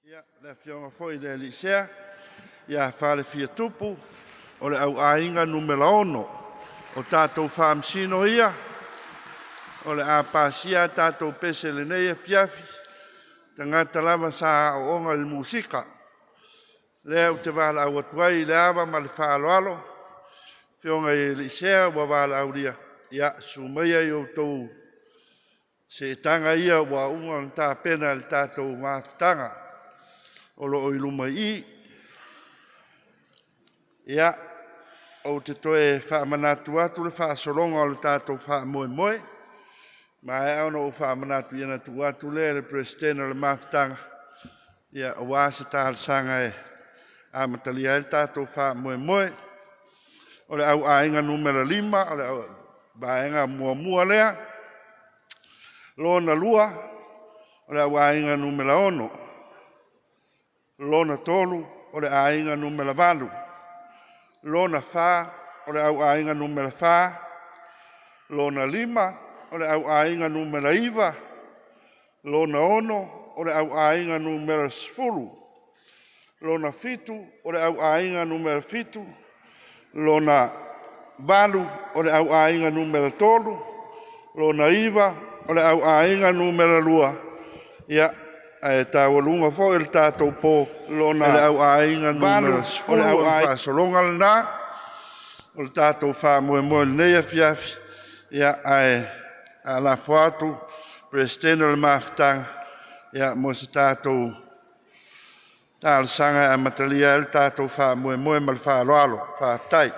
Ia, le fionga foi le lisea, ia whare fia tupu, o le au ainga numera ono, o tātou whamsino ia, o le a pasia tātou pese le neia fiafi, tangata lava sa o onga le musika, le au te wala au atuai le awa ma le whaaloalo, fionga i lisea wa wala au ria, ia sumaia i o tau se tanga ia wa unga ta pena le tātou mafutanga, o lo iluma i ia o te toe whaamanatu atu le whaasoronga o le tātou whaamoe moe ma e au no whaamanatu ia na tu atu le presidente le mafutanga ia o wāse tāle sanga e a matalia le tātou whaamoe moe o le au ainga numera 5 o le au baenga mua lea lona lua o le au ainga numera 1 lona tolu o le ainga numera 4 lona fa o le au ainga numera 4 lona 5 o le au ainga numera 9 lona 1 o le au ainga numera 10 lona 7 o le au ainga numera 7 lona 8 o le au ainga numera 3 lona 9 o le au ainga numera 2 ia e tāwalunga fo il tātou po lona le au ainga numera 10 o le au ainga solonga lana o le tātou whamoe moe neia fiafi ia ai a la fuatu presidente le mafutanga ia mo se tātou tāle sanga a matalia il tātou whamoe moe ma le whaaloalo whaatai.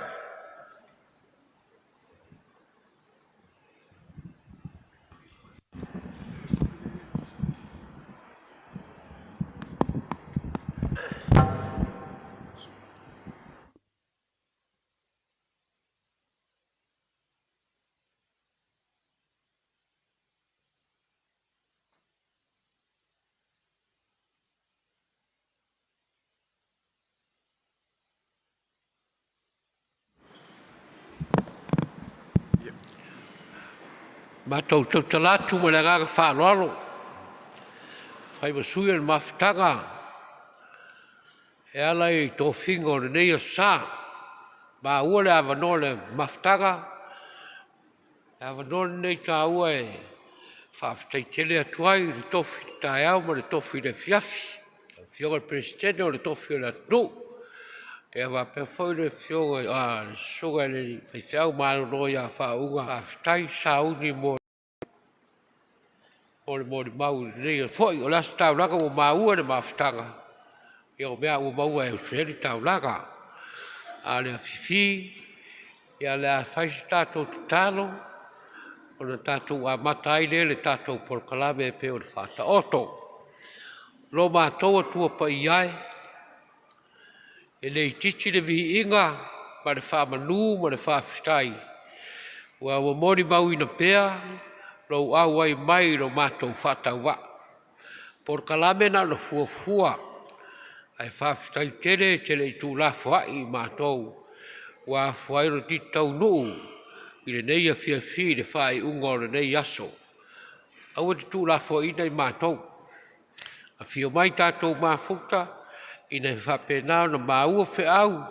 Ma tau talatu mo le gaga whaaloalo. Whai masuia le mafutaga. E ala i tō whinga o le nei o sā. Ma ua le awano le mafutaga. E awano le nei tā ua e whaafitai tele atuai le tofi tai au ma le tofi le fiafi. Fionga le presidente o le tofi o le atu. E awa pe foi le fionga le soga le whai whiau malo noia whaunga. Whaafitai sauni mo o le mori mau nei o foi o lasa taulaga o maua le mafutaga ia o mea ua maua e useli taulaga a le afifi ia le a faisi tatou tatalo ona tatou amata ai lea le tatou polokalame e pe o le faataoto lo matou atua pai ai e le ititi le viiga ma le faamanu ma le faafitai ua mori mau ina pea lo au ai mai lo matou whatauwa. Por kalame na lo fuafua. Ai whaafitai tele i tū la fuai matou. Wa fuai ro titau nuu. I le nei a fiafi le whai unga o le nei aso. Au te tū la fuai nei matou. A fio mai tātou mafuta. I nei whapenao na maua whiau.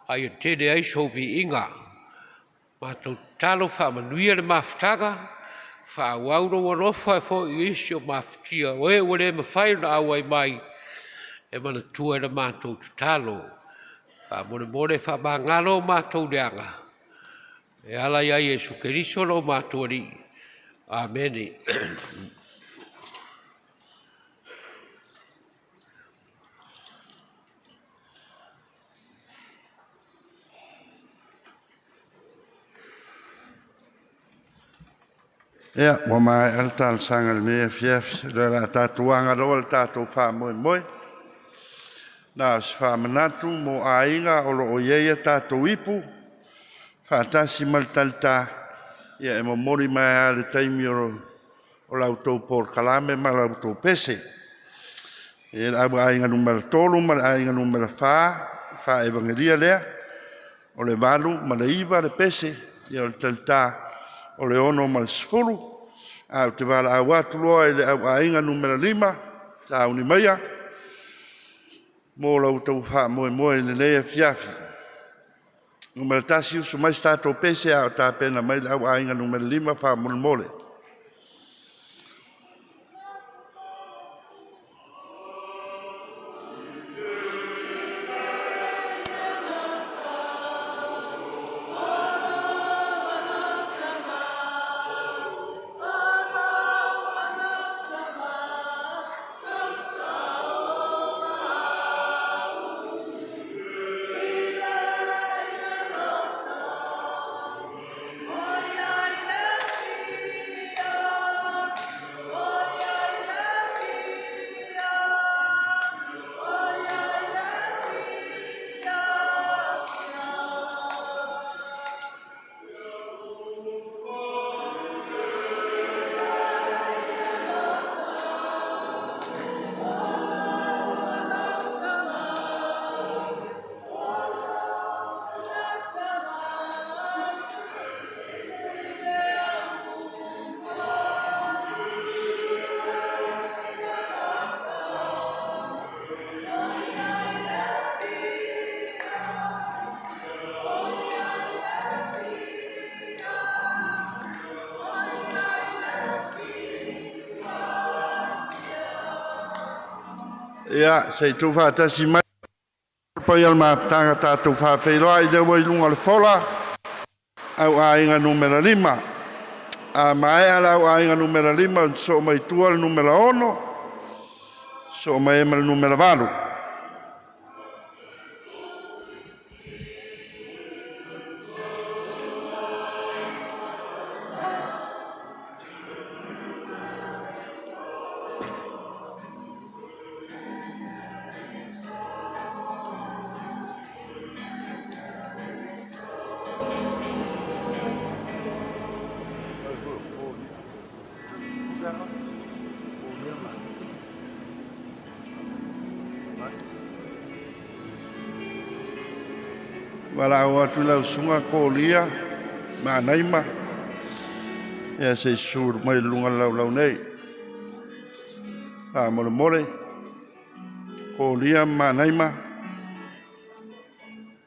Ai a tele ai sovi inga. Matou talo whamanuia le mafutaga. Whaawauro warofa e fo i isi o mafutia. Oe ule ma whai na awai mai. E mana tua na mātou tutalo. Whaamone mone whamangalo mātou leanga. E ala ia Yesu Keriso lo mātou ri. Amen. Ia, wa mai al tāle sanga le mea fiafi, le la tātou anga roa le tātou whamoe moe. Nā se whamanatu mo ainga o lo o ieia tātou ipu, whaatasi malitalita, ia e mori mai a le taimi o lautou por kalame ma lautou pese. E la ainga numera 3, ma le ainga numera 4, wha evangelia lea, o le 8, ma le 9 le pese, ia o le talita, o le 1 ma le 10, au te wala au atu loa i le au ainga numera 5, tauni maia, Mō lau tau wha moe moe le nei e fiafi. Numero tasi usu mai Tauvaga Pese a o tā pena mai lau ainga numero 5 wha mole mole. Ia, sei tu whātasi mai. Pai al Mafutaga tātou whāwhailoa i lewa i lunga le whola. Au ainga numera 5. A mai ala au ainga numera 5, so mai tua le numera 1. So mai ema le numera 8. Wala o atu lau sunga kōlia, mā naima. Ea sei sūru mai lunga lau nei. Mole mole, kōlia, mā naima.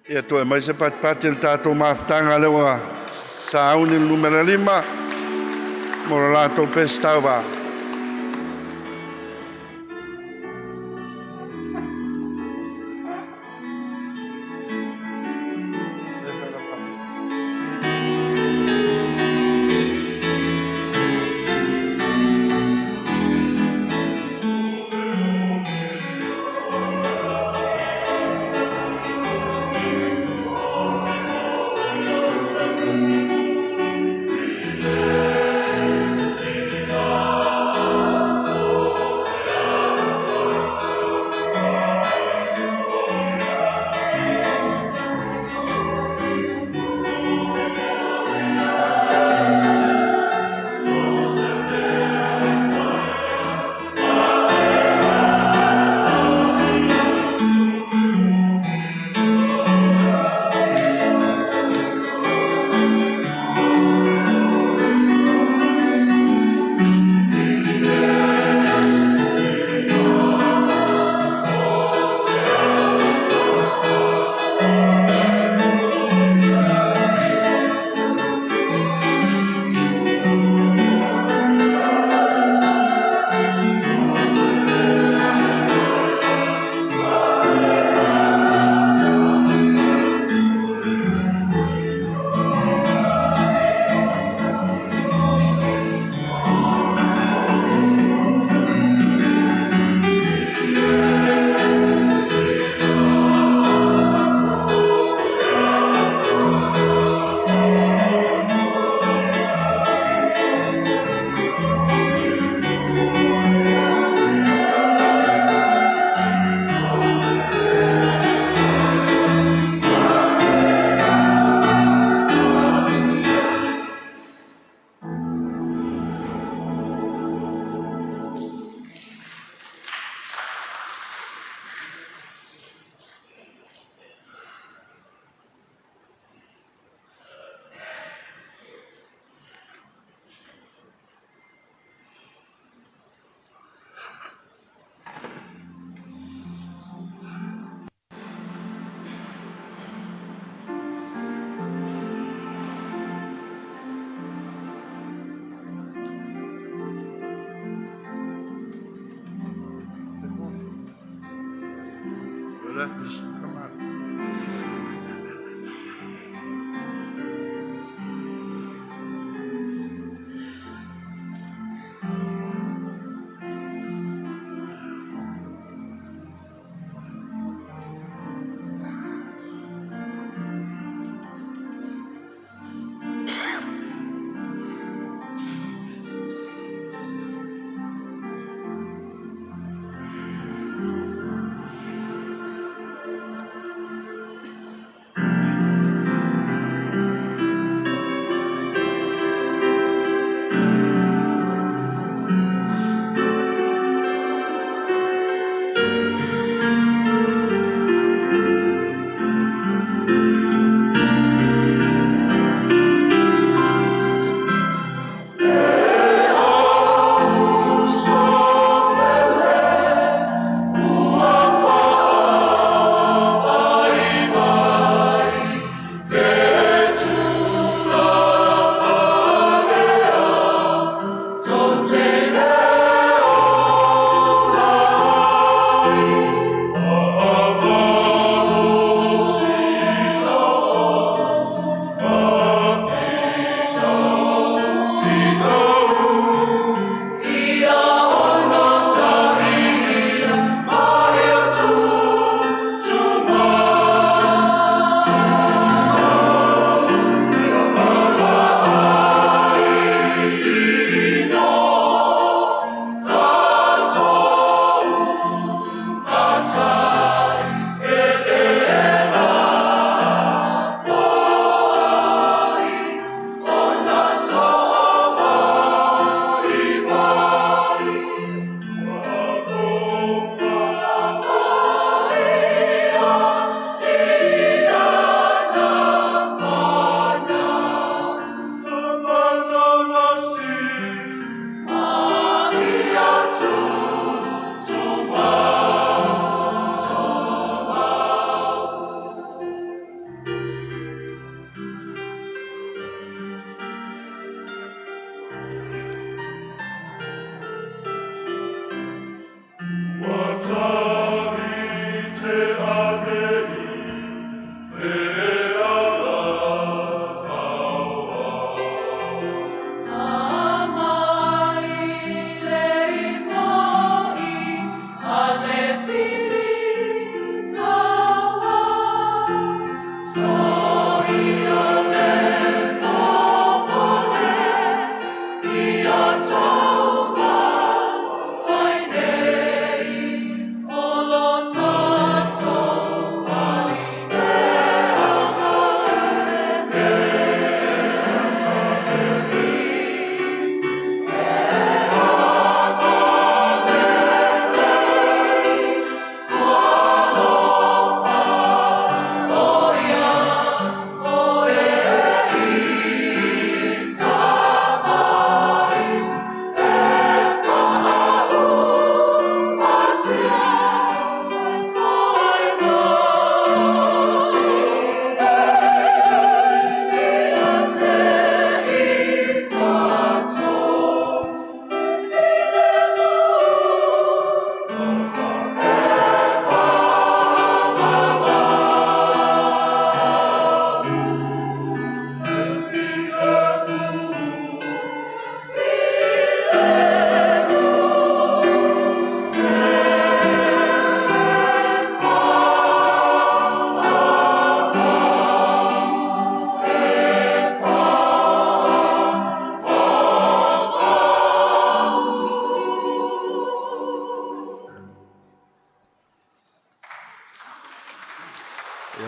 Ea toi mai se pati le tātou Mafutaga lewa sa auni numera 5. Mora lātou pese Tauvaga. Come on.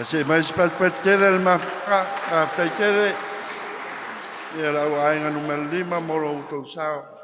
Se mais palpatele le mafaka taitere ia la ainga numero 5 moro utou sao.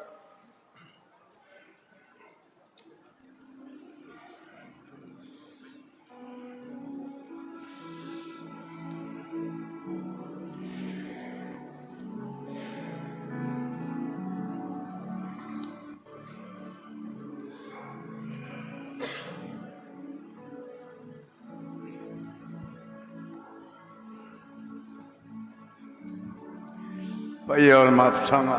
Paiol mafutanga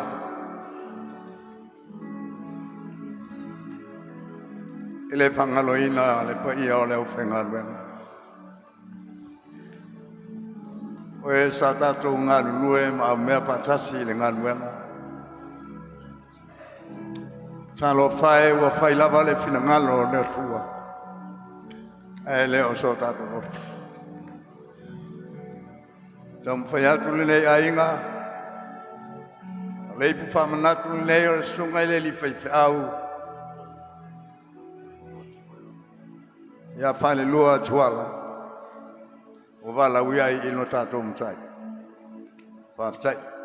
le fangaloina le pa ia le ofengalwen o sa tatou ngalulue ma mea patasi le ngaluenga sa lo fai wa fai lava le finangalo le tua e le o so tatou tam fai atu le ainga le pu famanatu le o sunga le li fai au ya fale lua tuala o vala wia I no tatou mtai pa mtai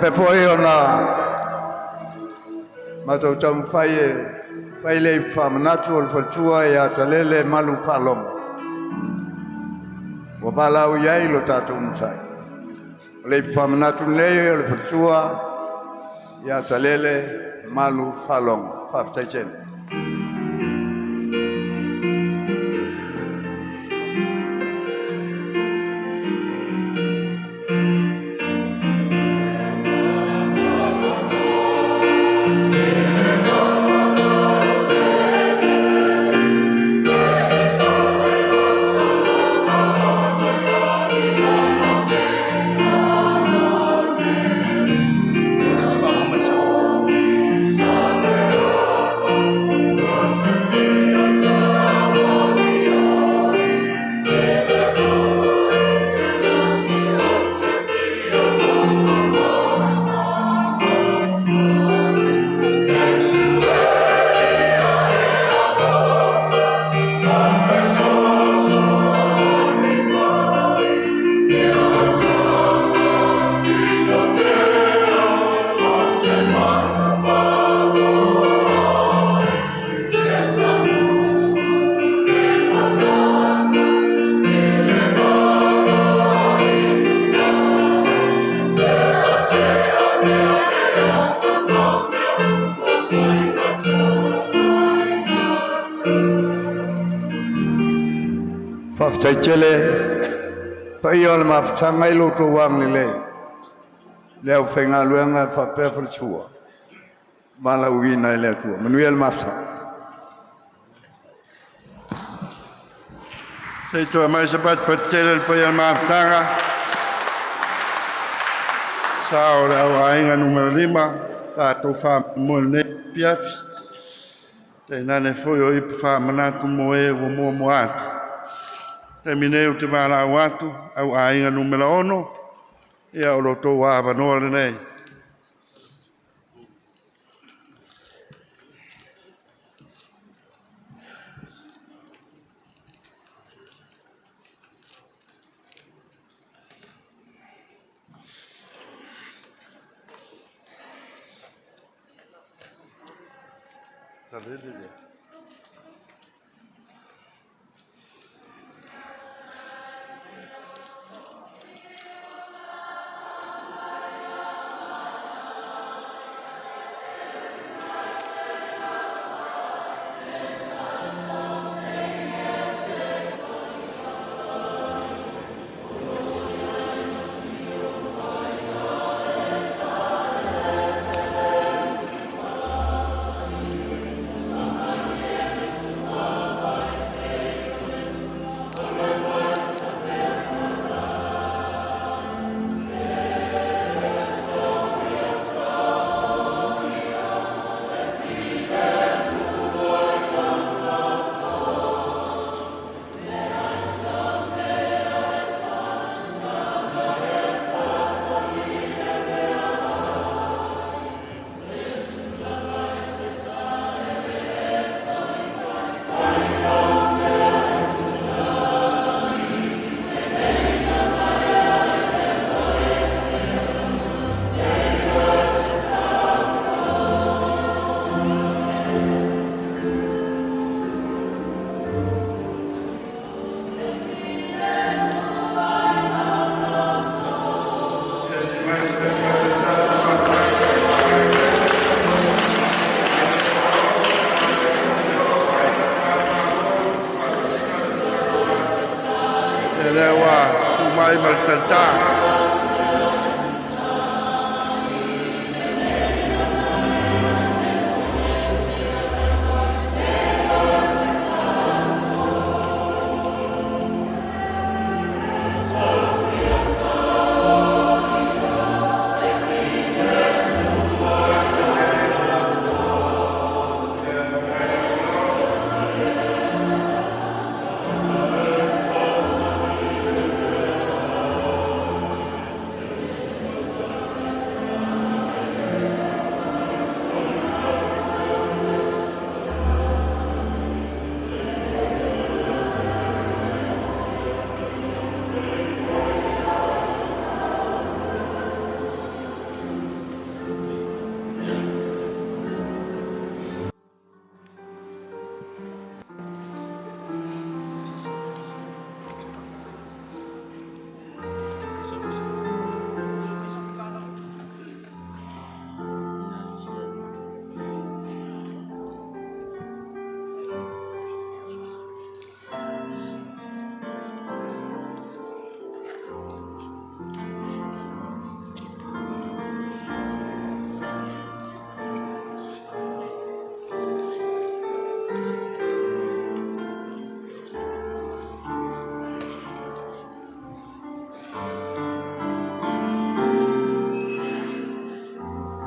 pe foi ona ma tau tam fai le famanatu o fatua ia talele malu falom o balau iai lo tatou mtai le famanatu nei o fatua ia talele malu falom faftai Chele paiol mafutanga ilo to wang le leo fenga luenga fa pefur chua mala wina le tu manuel mafsa Sei toa mai se pat patele pa ia Mafutaga. Sao le au ainga numero 5, tātou whamone piafi. Te nane foi o ipu whamanatu mo e o mo atu. Te mineu te wala au atu, au ainga numero 1, ia o loto wa avanoa le nei. Elewa sumai maltanta.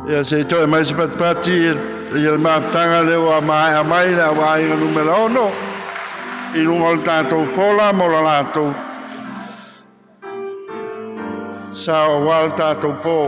Ia se toi mai se patpati ia le Mafutaga leo a mai le au ainga numero 1 i lunga o le tātou fola mo la lātou sa o wal tātou pō.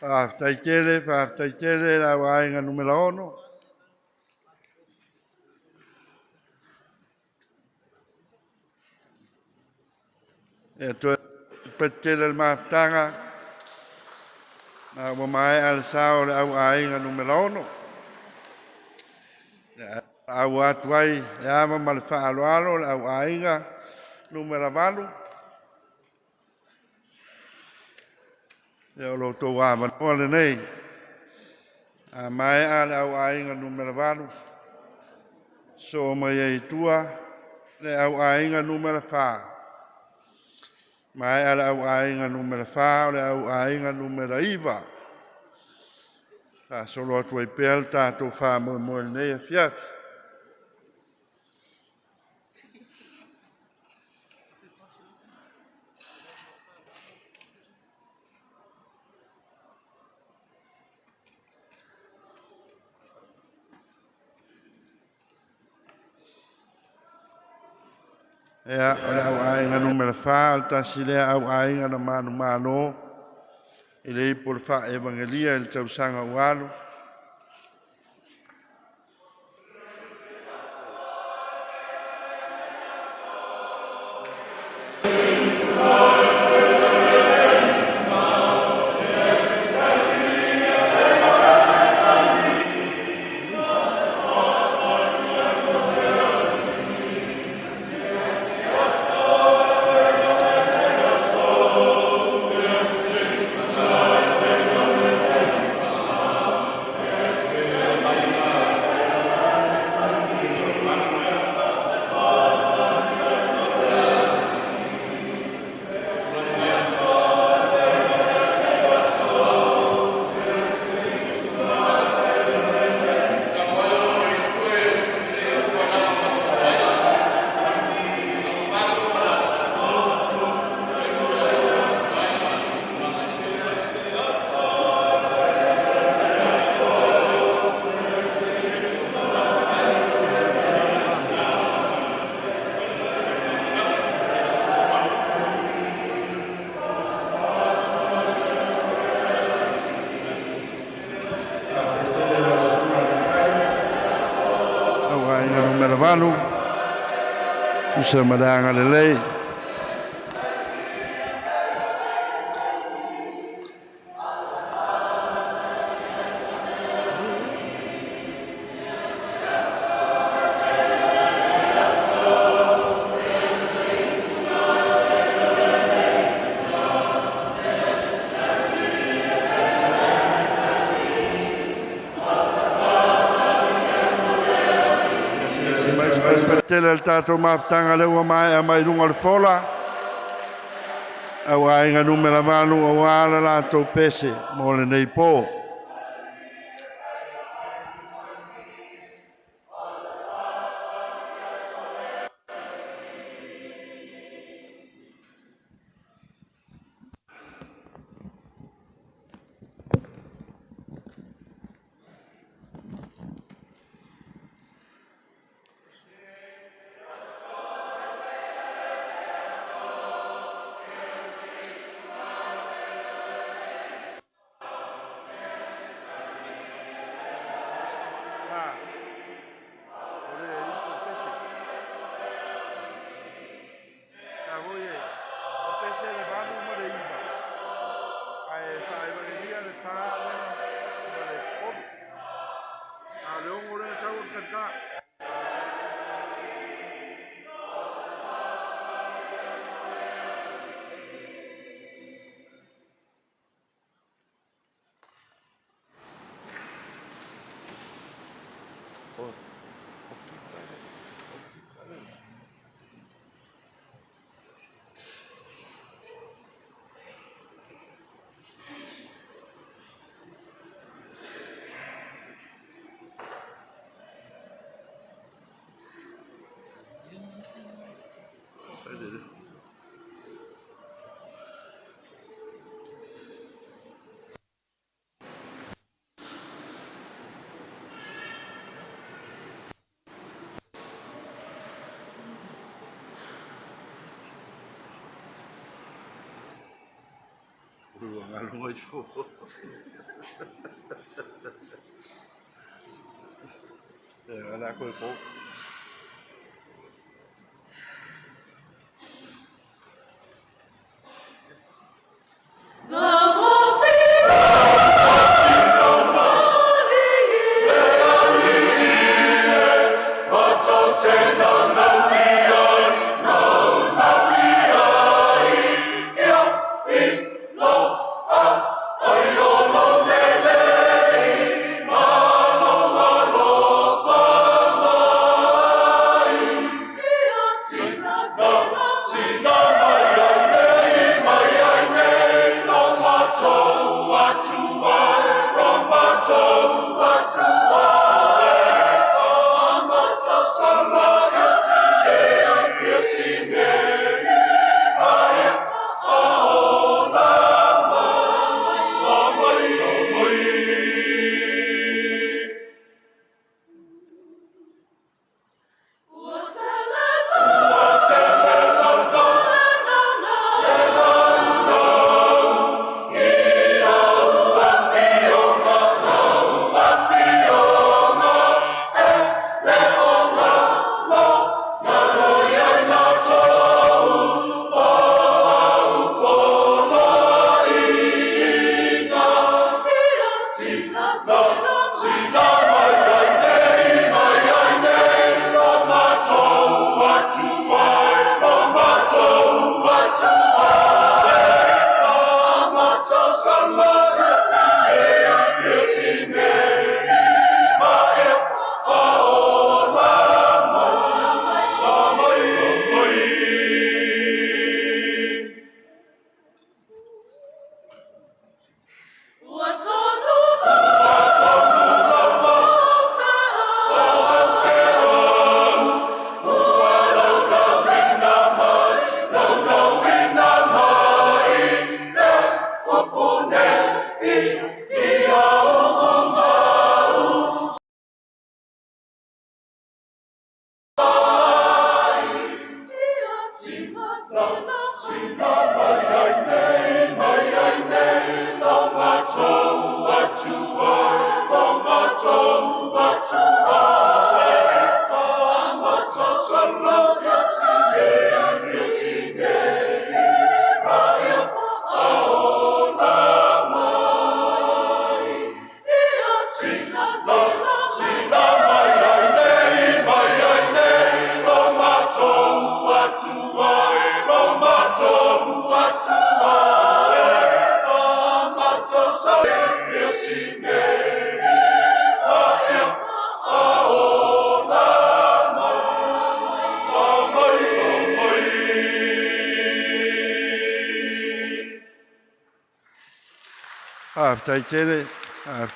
Whaftaikere, la wainga numero ono. E tu petkele le mafutanga. Na mai al sao le au ainga numero ono. Au atuai, le ama ma le whaaloalo, le au ainga numero valu. E o lo tō wā manoa le nei. A mai a le au ainga numero valu. So mai e tua le au ainga numero wha. Mai a le au ainga numero wha o le au ainga numero iwa. Ta solo atu e pel tātou wha mo le nei a fiafi. Ea, o le au ainga numero wha, o tasi lea au ainga na mano. I le ipo le wha evangelia, il tausanga ualo. Manu, kusa madanga le lei. Tele il tātou mafutanga leua mai a mai runga le fola. Au ainga numera manu o ala lātou pese mo le nei pō. Ngalungoi fo. Ala koe po.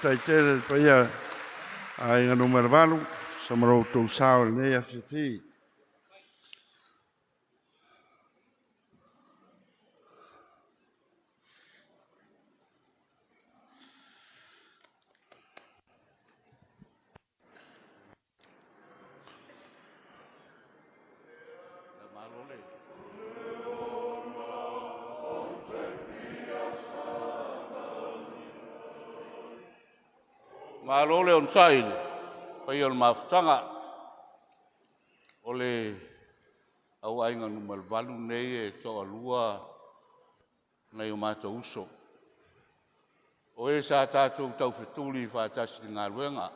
Taitere, paia, a inga numero valu, samaro tau sao nei a fifi. Malole on sail, pai on mafutaga, ole au ainga numel valu nei e toa lua nei o mātou uso. O e sa tātou tau whetuli whātasi ngā ruenga.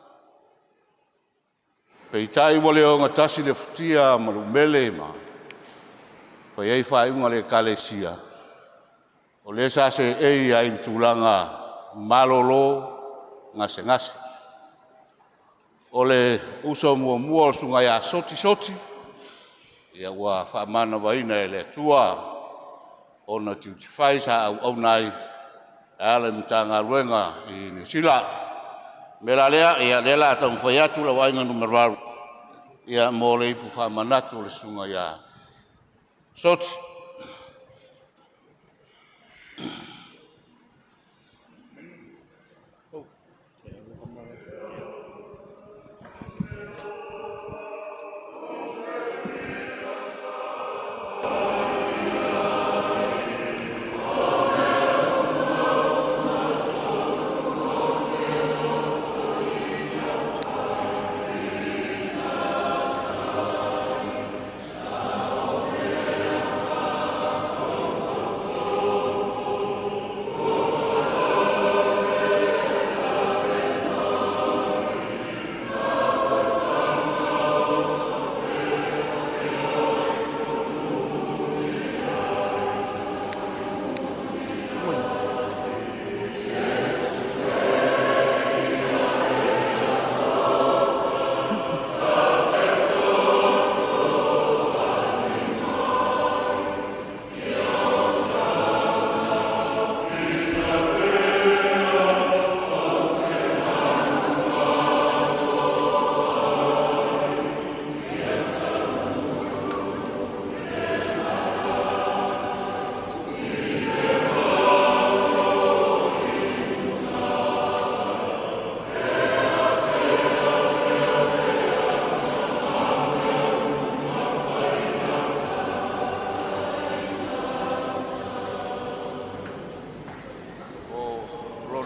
Pei tai wale o ngā tasi le futia maru mele ma, pai ei whainga le kalesia. O le sa se ei ai tūlanga malolo, ngase. O le uso mua sunga ia soti. Ia ua whaamana waina e le tua. O na tiuti whaisa au nai. Ale mtanga ruenga i New Zealand. Mela lea, ia lela tau mwhaiatu la wainga numeraru. Ia mo le ipu whaamanatu le sunga ia soti.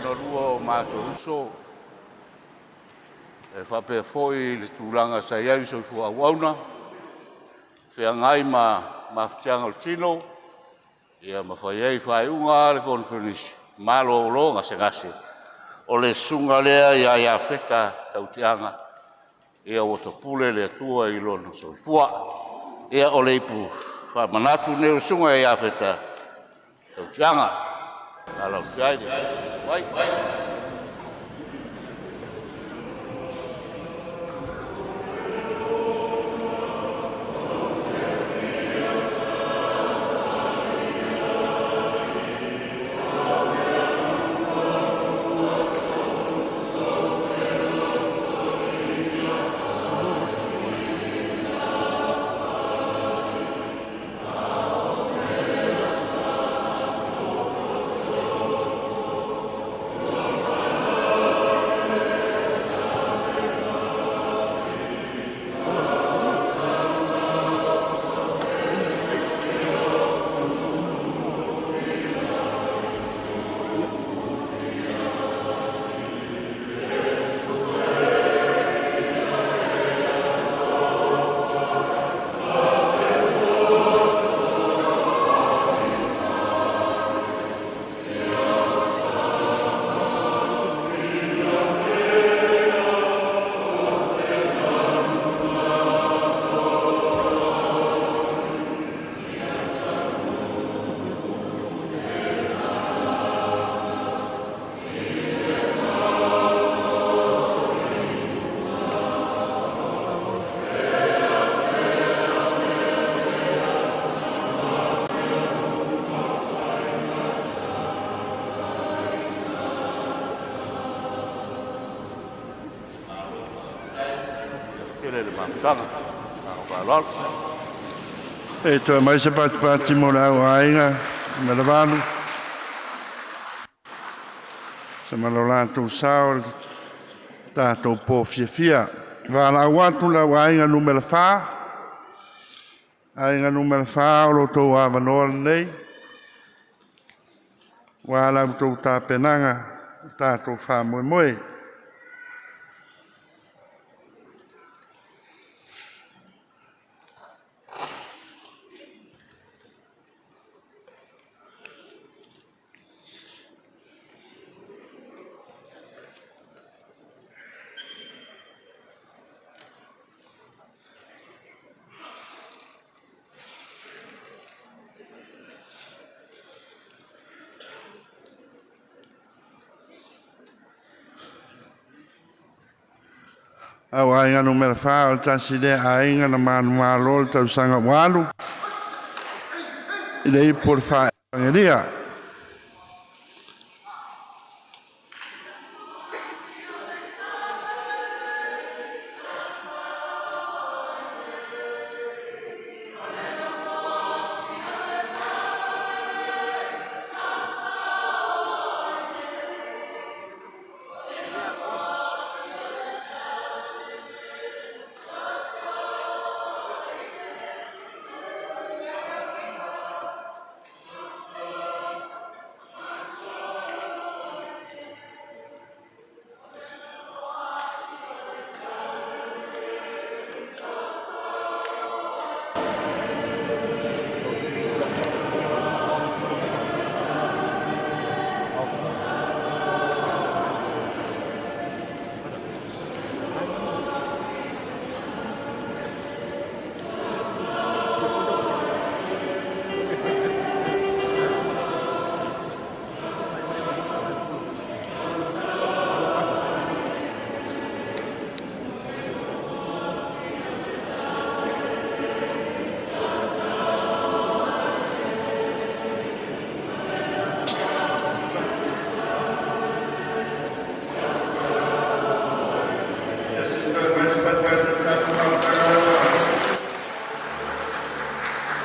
rua o mātou uso. E whape foi le tūlanga sa iau so fua wauna. Whia ngai mafutianga o tino. Ia mawhai whai unga le konferenisi. Malo lo ngase ngase. O le sunga lea ia wheka tautianga. Ia o to pule le tua i lono so fua. Ia o le ipu. Wha manatu neo sunga ia wheta tautianga. Alau tiai de. Vai. E toa mai se pati mo la ainga, me la vanu. Se ma lo lantou sao, tātou pō fia. Vāla watu la ainga numela whā. Ainga numela whā o lo tō awanoa nei. Wāla tō tā penanga, tātou whā moe moe. Au ainga numera whā o tasi le ainga na mālo le tau sanga walu. I le i por whā angeria.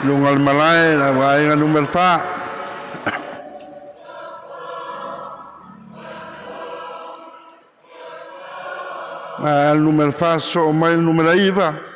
Lunga le malai, la wainga numera whā. Ma il numero fa so mai il numero IVA.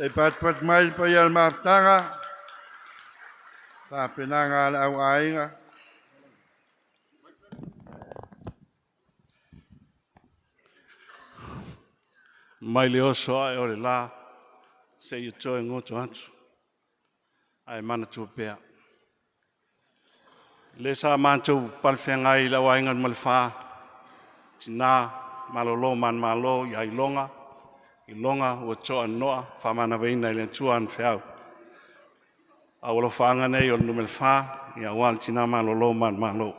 E pat mai pa ia Mafutaga. Whapenanga le au ainga. Mai le oso ai o le la, se i toe ngoto atu, ai mana tupea. Le sa mantou palwhengai la waingan malwha, tina malolo man malo i longa ua toa noa, whamana veina i le tuan whiau. A wala whaanga nei o numel wha, i a wan tina malolo man malo.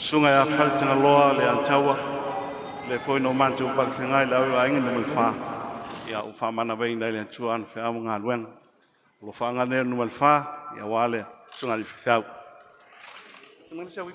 sunga ya faltanga loa le antawa le foi no mantu pal fingai la wa inga no fa ya u fa mana vai na le chuan fa am nga lwen lo fa nga ne no fa ya wale sunga li fa sunga sa wi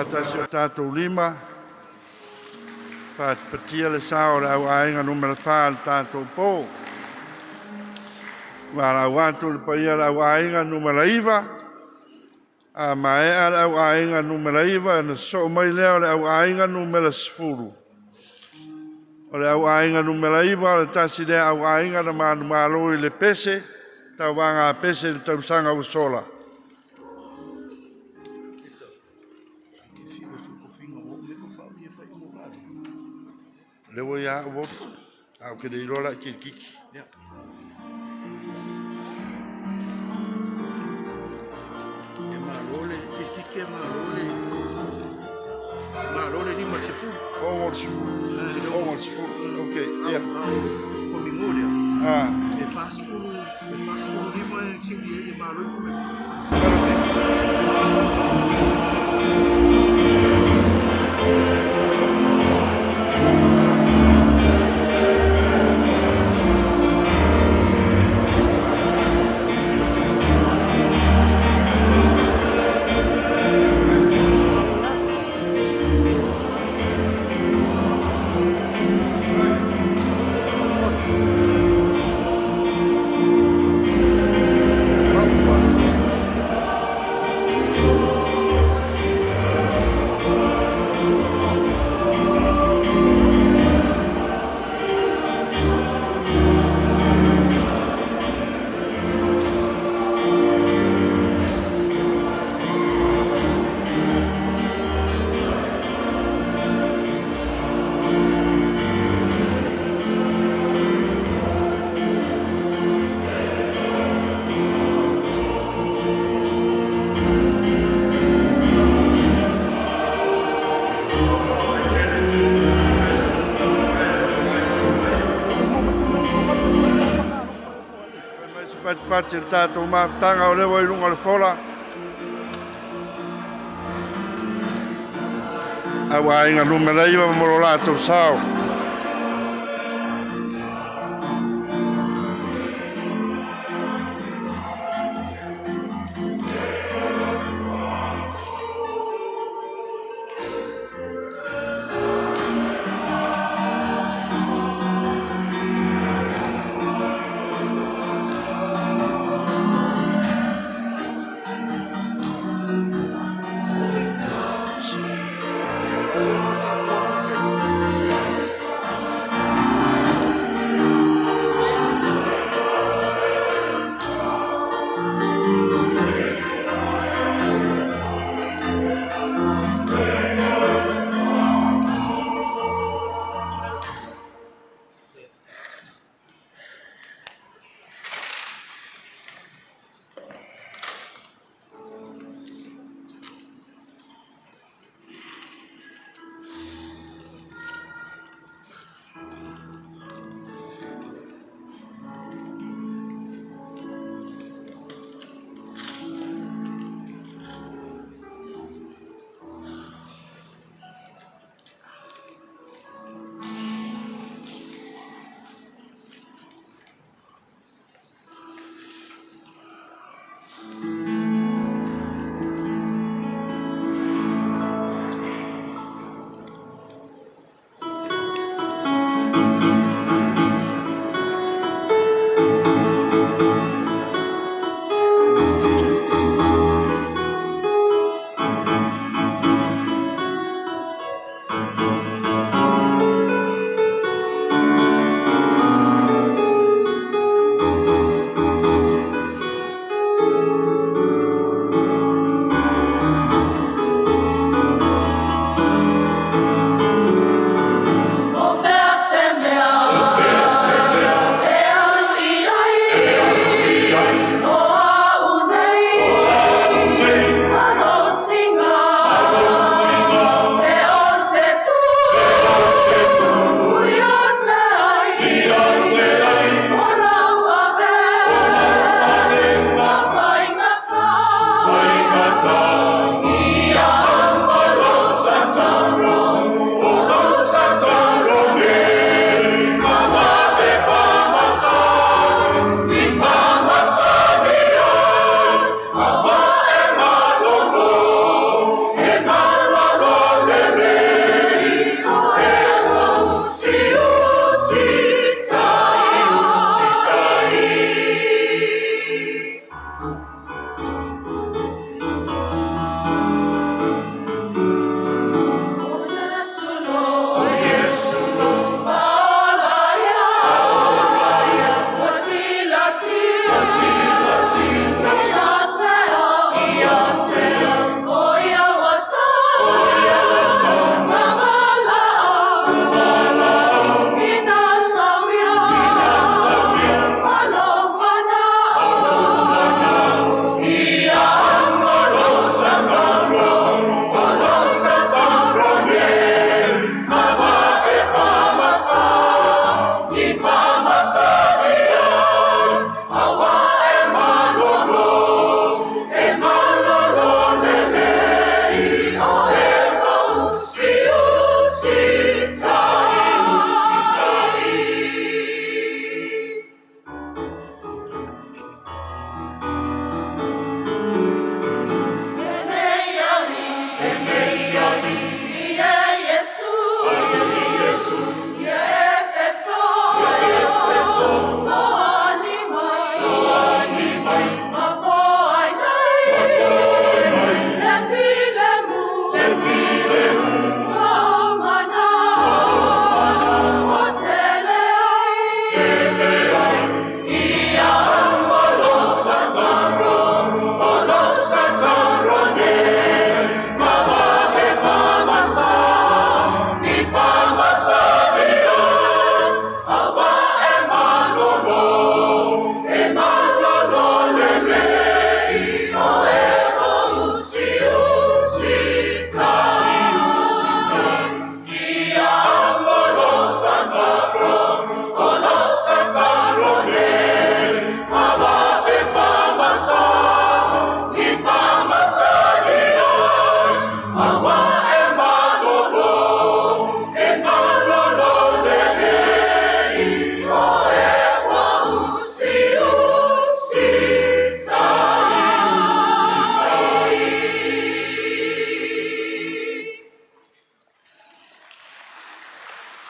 Tātou tātou lima, patia le sao le au ainga numera wha tātou pō. Wara wātu le paia le au ainga numera iwa, a mai le au ainga numera iwa, na so mai leo le au ainga numera sifuru. O le au ainga numera iwa, le tasi le au ainga na manu maloi le pese, Tauvaga Pese le tausanga usola. Le voi a o au ke dei rola ki kiki. E marole, ki kiki e marole. Marole ni masifu. O sifu. Okay, yeah. Au mingoria. Ah. E fast food ni mai sini e marole come. Pati le tātou mafutaga o lewa I runga le fola. Au ainga numera iwa moro lātou sao.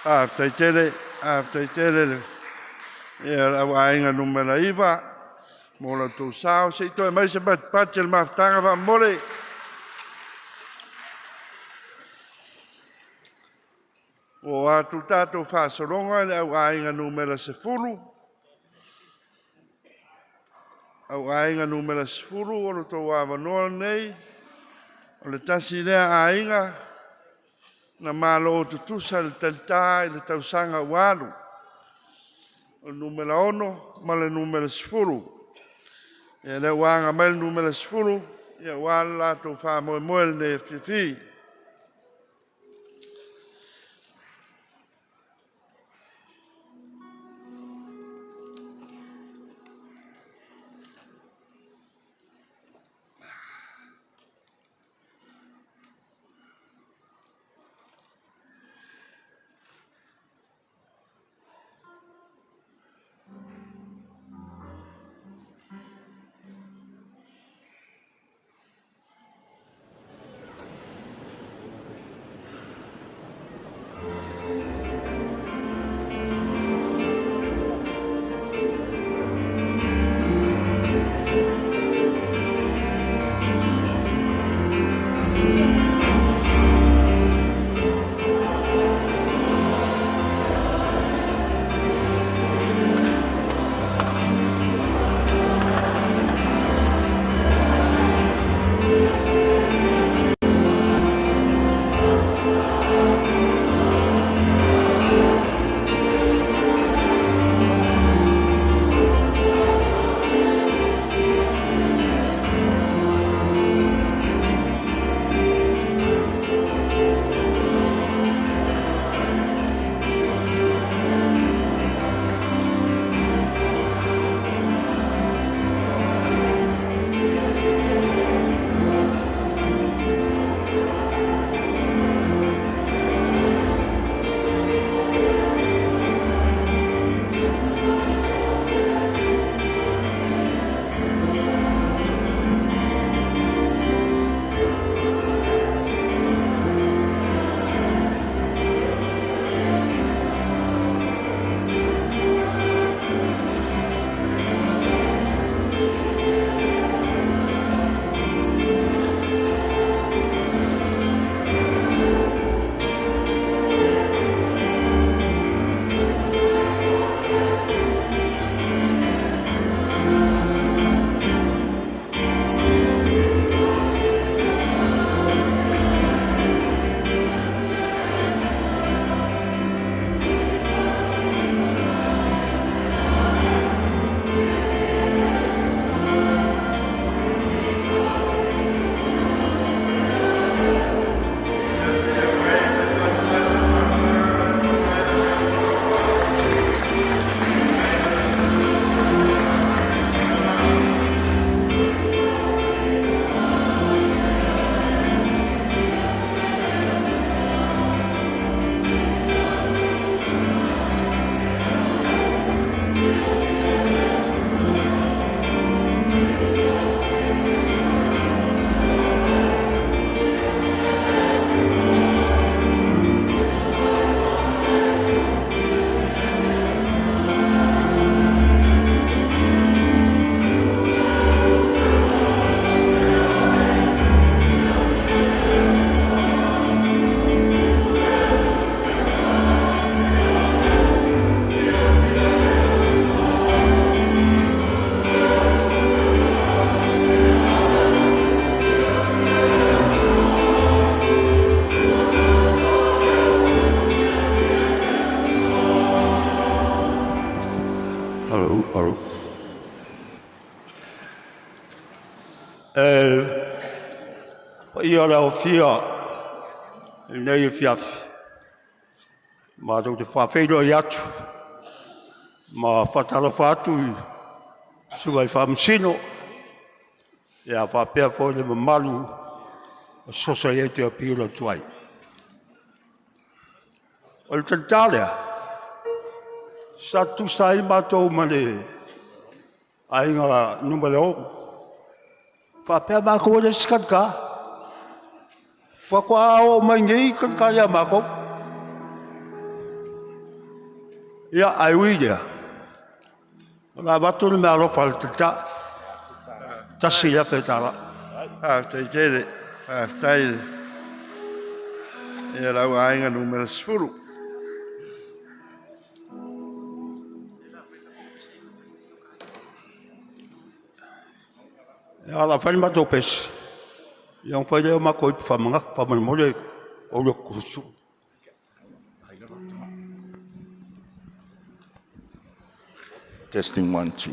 tai tere, ia au ainga numera iwa, mola tu sao, se toi mai se patel Mafutaga va mole. O atu tātou whāsoronga le au ainga numera se furu. Au ainga numera se furu, o lo tō wāwanoa nei, o le tasi lea ainga, na malo o tutusa le talita i le tausanga walu. O numera ono, ma le numera se furu. Ia le wanga mai le numera se furu, ia wala lātou whā moe le whiwhi. Ia la ofia nei fiafi. Ma do te whawhelo i atu. Ma whatala whatu sugai whamsino. Ia whapea fo le mamalu Society of Piula Tuai. O le tantalea. Sa tu sai matou mane ainga numele o. Whapea mako le skatka. Whakwa o mai ngei kankaya mako. Ia ai uia. La watu ni me alofa le tata. Tasi ia whetara. Tai tere, tai e rau ainga numera sfuru. Ia la whani mato pesi. Ia un whaile o mako i whamanga, whamani o rio kurusu. Testing 1, 2.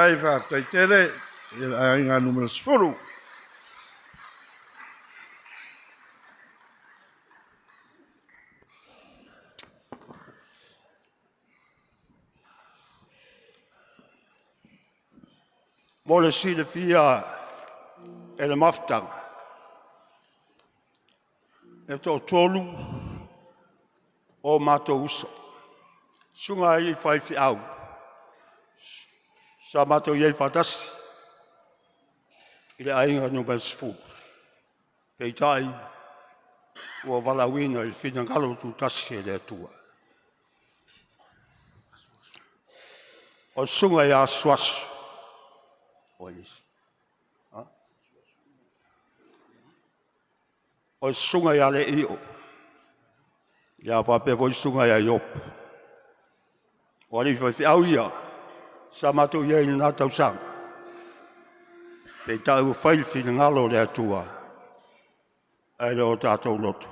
tai whātai tere, a inga numero sforu. Mo le si le fia e le Mafutaga. E tō tolu o mātou uso. Sunga i whai au. Sa mātou iei whatasi. I le ainga numero sforu. Pei tai ua walawina i whina ngalo tu tasi e le atua. O sunga i a swasu. O sunga i a le io. Ia whape voi sunga i a iopu. O ali whai au ia. Sa mātou iei nā tau sanga. Pei tau whai whina ngalo le atua. Ai leo tātou loto.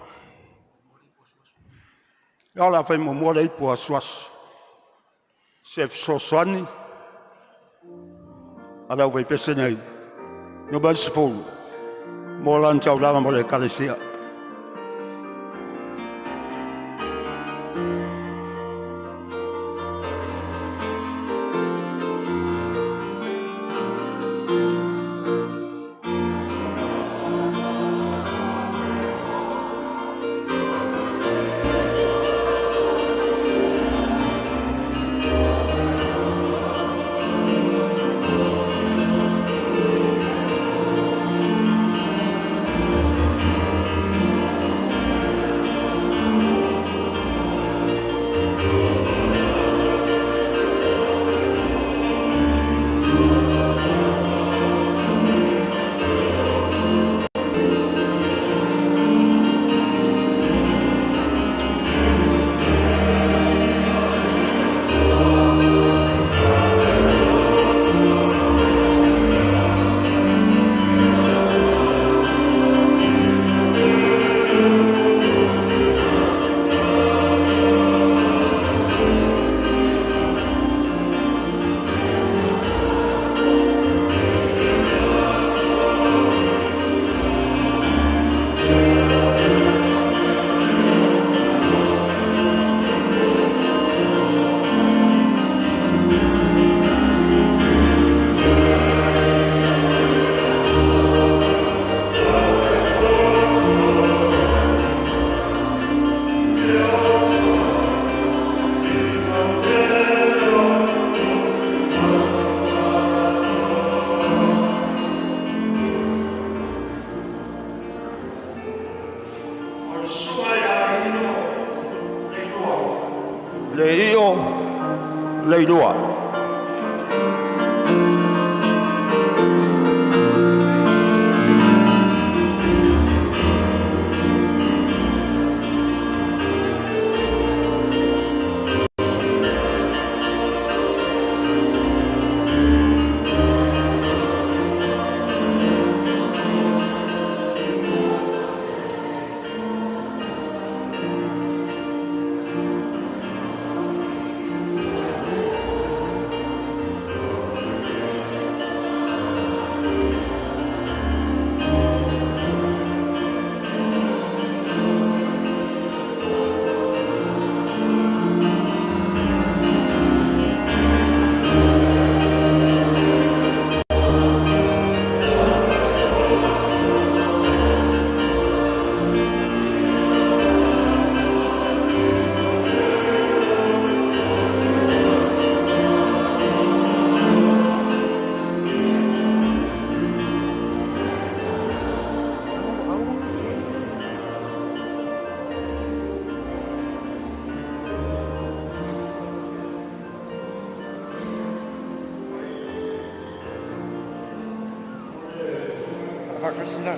Ia la whai mo mora ipu a swasu. Sef soswani. Ala wai pese nei. No ba sifolu. Mo lan tau langa mo le kalesia. Leilua.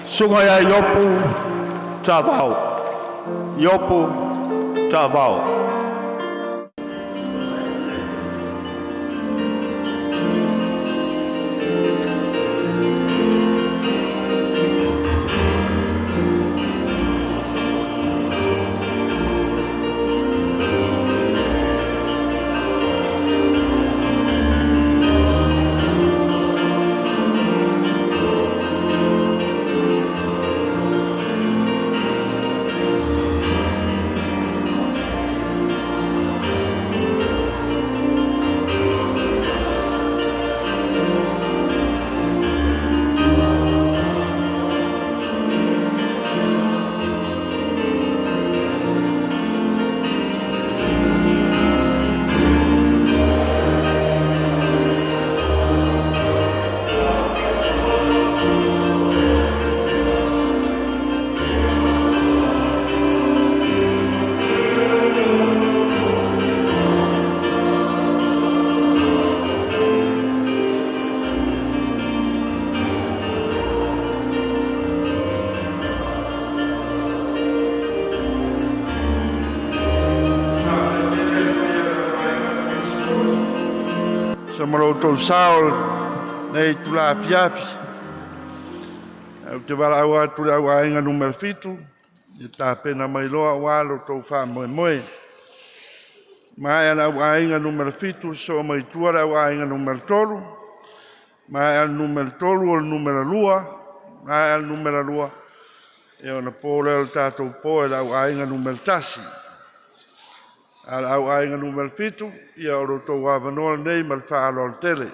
Sunga ya yopu tavau. Yopu tavau. tau sao nei tula fiafi. Au te wala au atu le au ainga numero fitu. I tā pena mai loa walo tau wha moe moe. Mai ana au ainga numero fitu so mai tua le au ainga numero tolu. Mai ana numero tolu o le numero lua. Mai ana numero lua. E ona pōle o tātou pōe le au ainga numero tasi. Ala au ainga numero fitu. Ia o roto wawanoa nei mal whaalo al tele.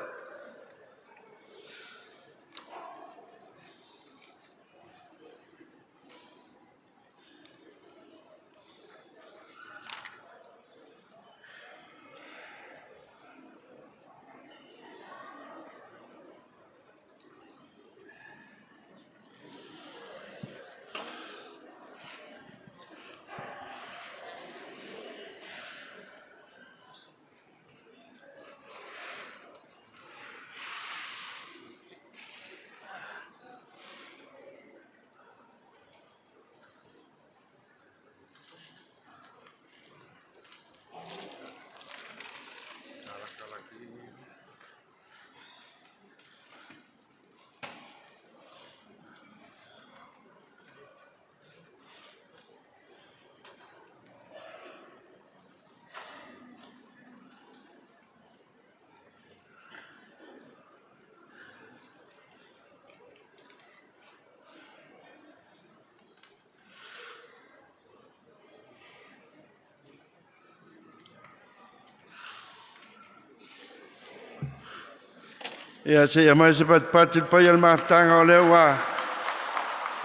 Ia se mai se pati pai al Mafutaga o leo wa.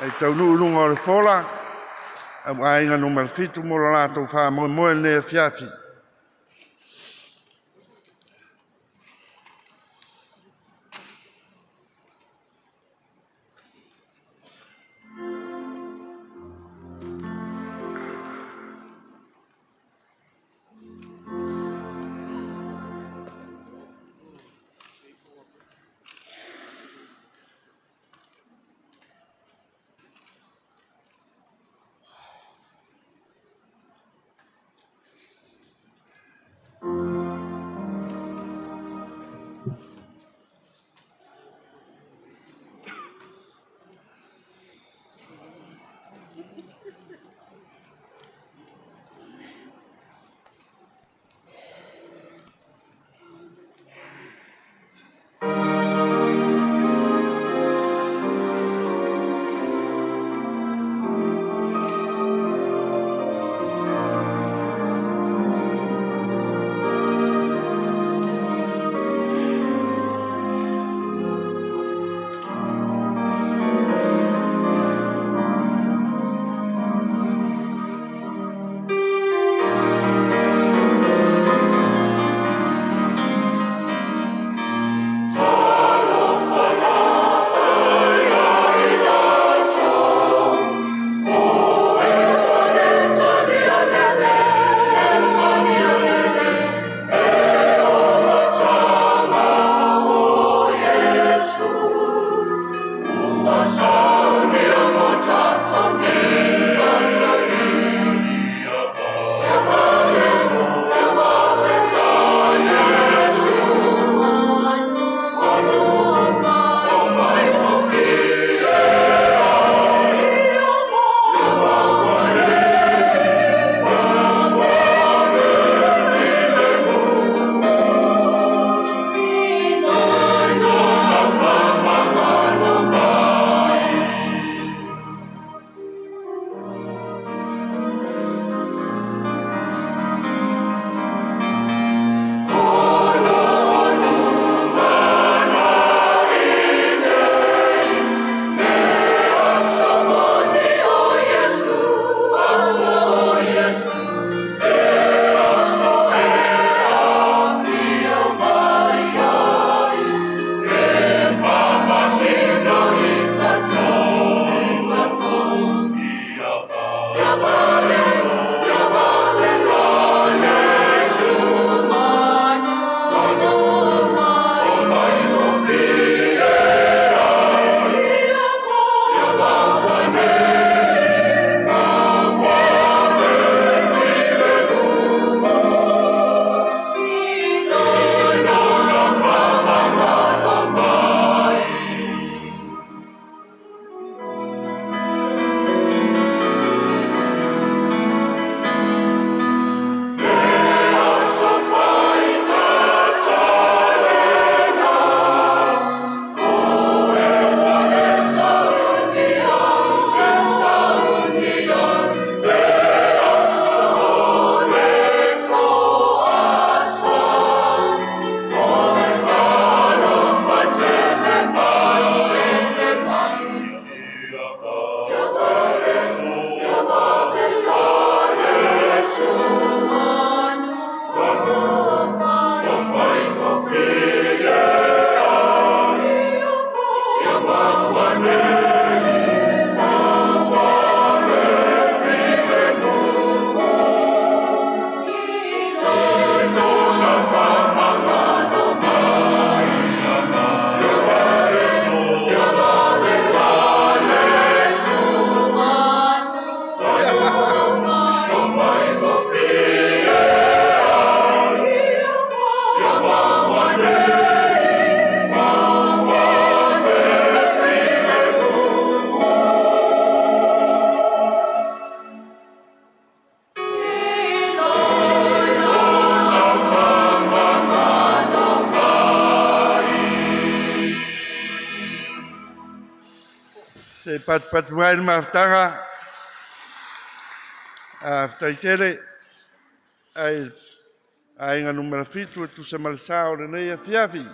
Ai tau nuulunga o le fola. Au ainga numero fitu mo la lātou wha moe moe ne fiafi. Se pat mai Mafutaga. Taitele. Ai ngā numera fitu tu se malasao le nei a fiafi.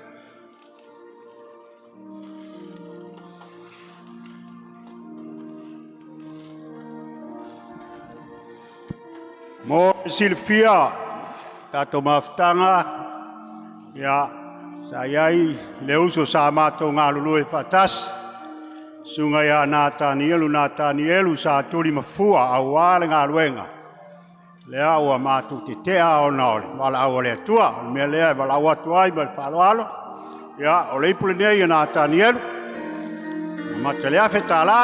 Mo Silvia, tato Mafutaga, ia sa iai le uso sa mātou ngā lulu e whatas, sunga ia nā tāni elu sa turi mafua au wāle ngā luenga. Lea ua mātou te tea o naole, wala au le atua, mea lea wala au atu ai ma whaloalo, ia o leipule nei nā tāni elu, mata lea whetala,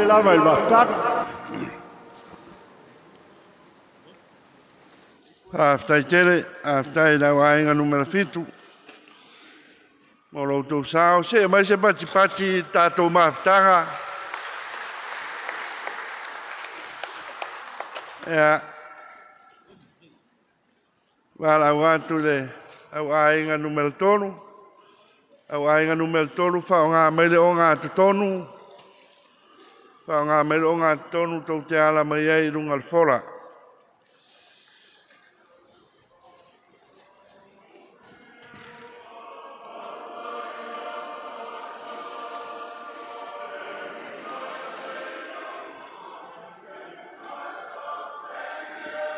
lava il Mafutaga. Taitele, tai na wainga numera fitu. Mo lo tau sao, se mai se pati tatou Mafutaga. Ea, wala watu le, au ainga numera tonu. Au ainga numera tonu, whao ngā meile o ngā tonu. Whao ngā meile o ngā tonu, tau te ala mai ei runga al fora.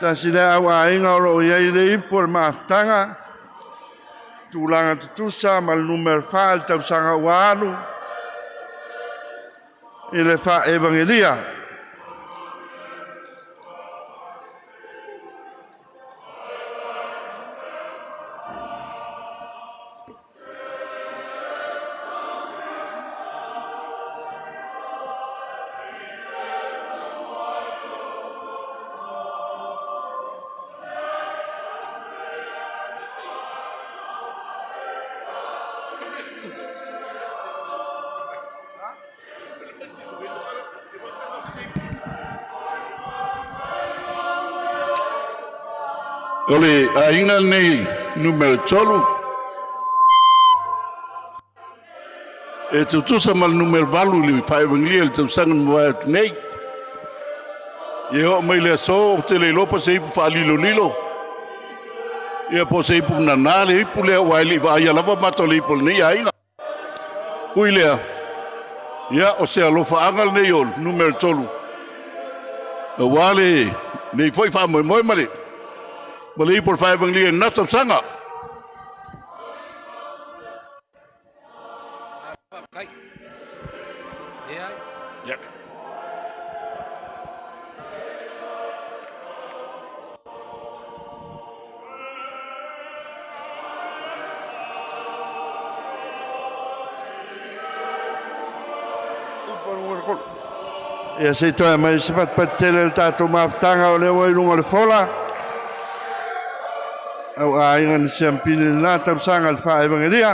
Tasi le au ainga o lo iei le ipo le Mafutaga. Tūlanga tutusa ma le numero whaal tau sanga wānu. I le wha evangelia. Ole aina nei numero tolu. E tutusa mal numero valu li fa evangelia le tausanga mwat nei. Ye ho mai le so te le lopa se ipu fa lilo. Ye po se ipu nanale ipu le waili va ya lava mato le ipu nei aina. Ui lea. Ya o se alofa angal nei ol numero tolu. Wale nei foi fa moi male. Boleh por fa evangelia na tausanga. Ya. Ia se toi mai se patele le tātou mafutaga o le ua i luga le fola. Au aiga na siampili lenā tausaga le faaevagelia.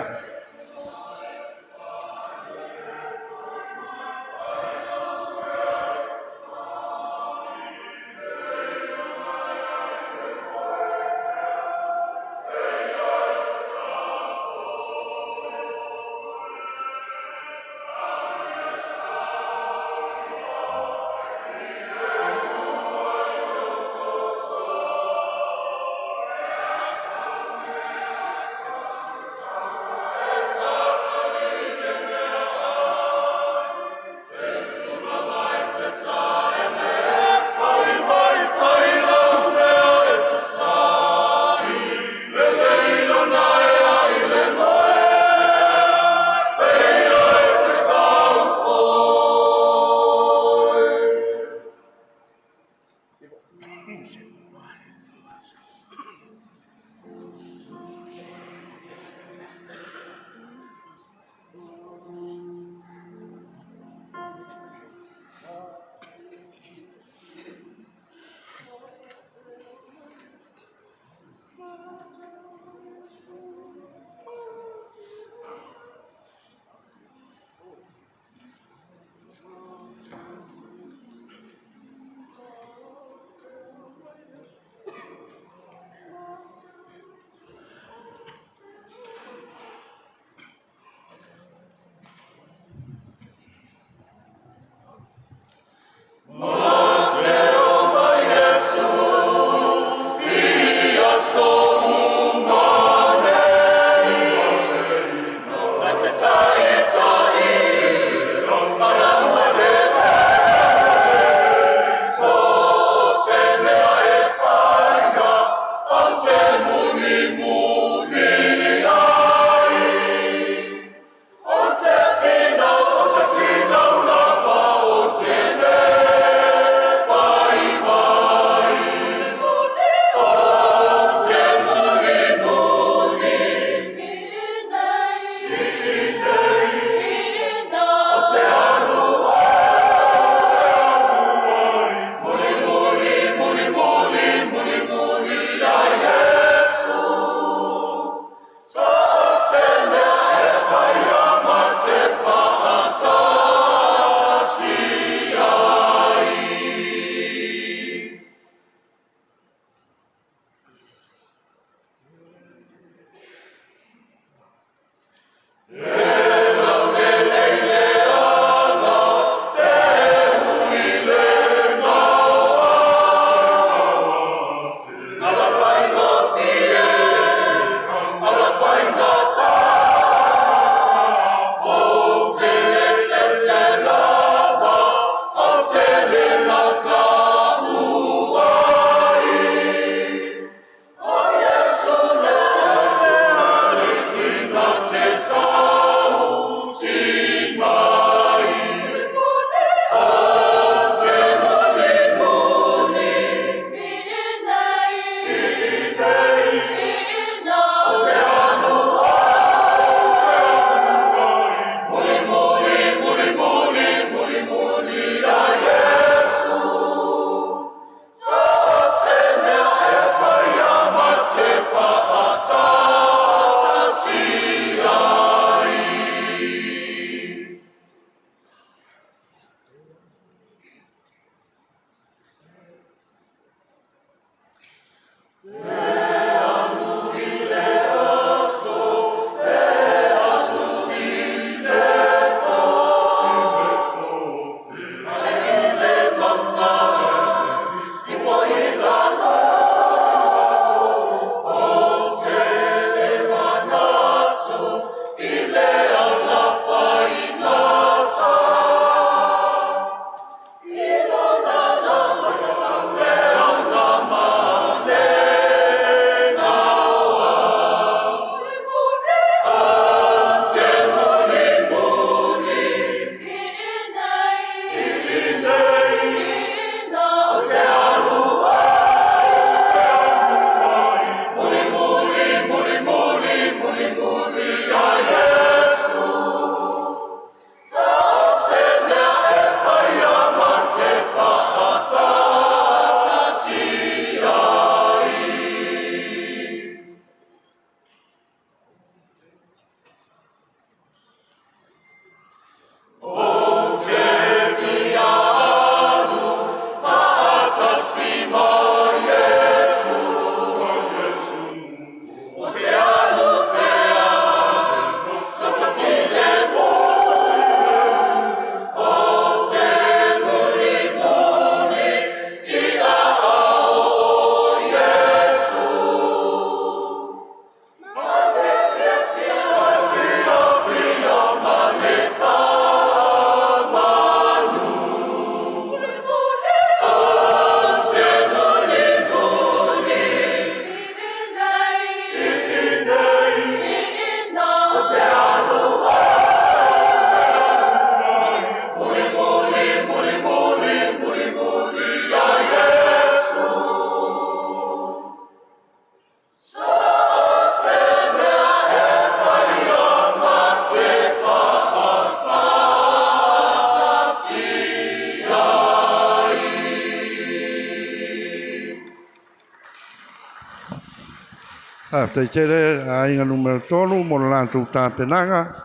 Te tere a inga numero tonu mo na lātou tāpenanga.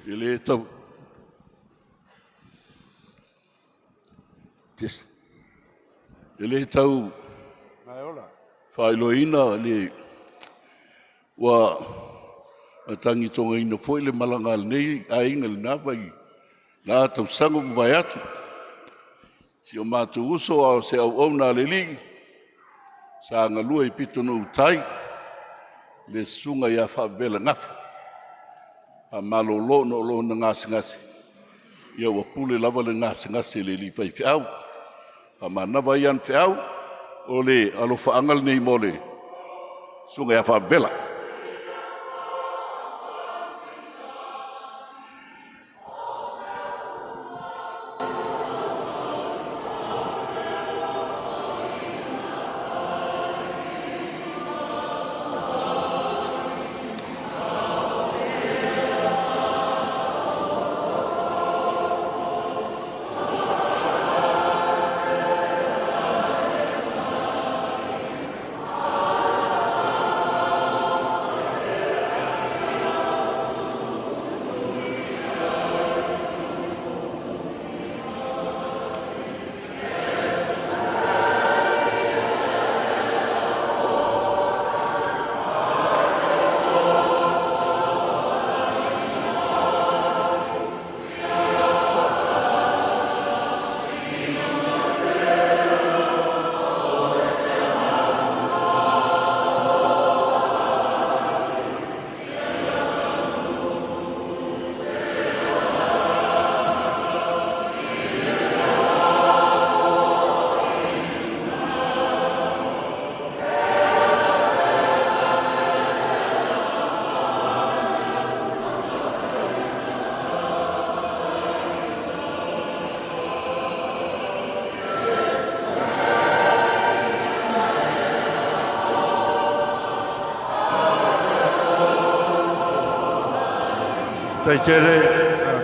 I le tau. I le tau. Whailoina le wa atangi tonga ina foi le malanga nei a inga le nawai. La tau sango vai atu. Si o mātu uso au se au au nā le li. Sa ngalua I pito no utai. Le sunga ia whabela ngafu. A malolo no lo na ngasi. Ia wapule lava le ngasi le li pai whiau. A manawa ian whiau. O le alo whaangal nei mole. Sunga ia whabela.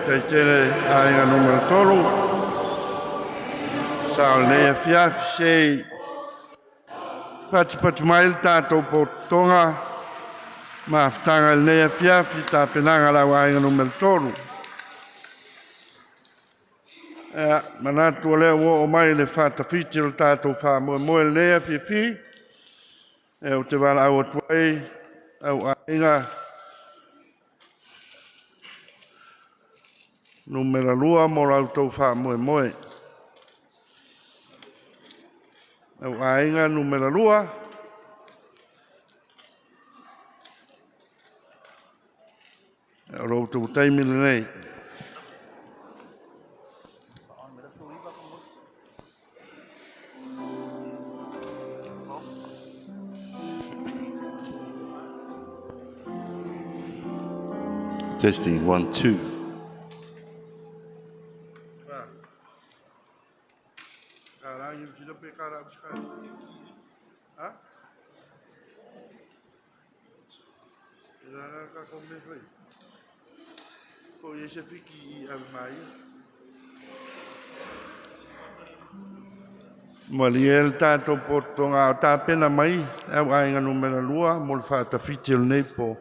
Te tere a inga numero tolu. Sa o lea fiafi sei. Pati mai le tātou potonga. Mafutaga lea fiafi tāpenanga lau a inga numero tolu. Manatu o lea o mai le whatawhiti o tātou whamoe lea fiafi. O te wala au atuai. Au a inga. Numera lua mo rautou whamoe. Au ainga numera lua. Au rautou taimile nei. Testing 1, 2. Maliel tātou potonga o tāpena mai, au ainga numera lua, mo le whaatawhiti o nei po.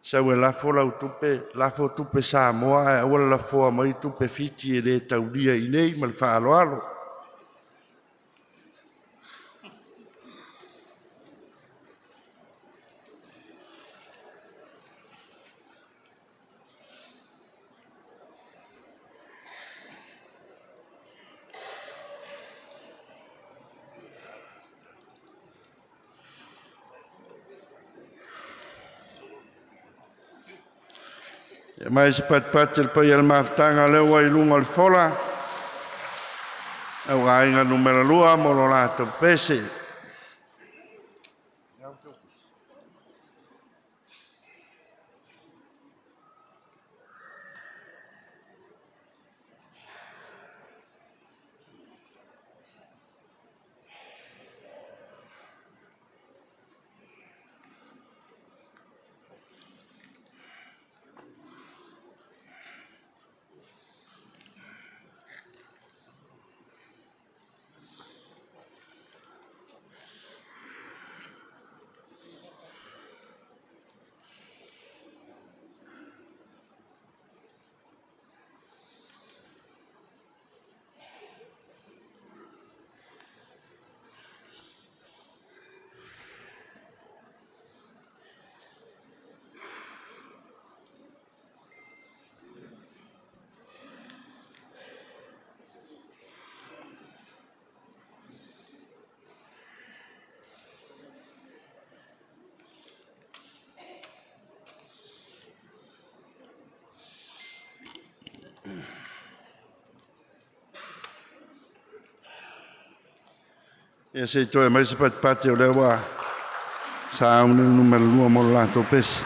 Sau e lafo lau tupe, lafo tupe Samoa, e awala lafo mai tupe fiti e le tauria I nei, ma le whaaloalo. E mai se pat il pai al Mafutaga leo ai lunga le fola. Au ainga numera lua mo lo Tauvaga Pese. Ia se toi mai se pati o le wa. Sa un numero 2 mo la to pes.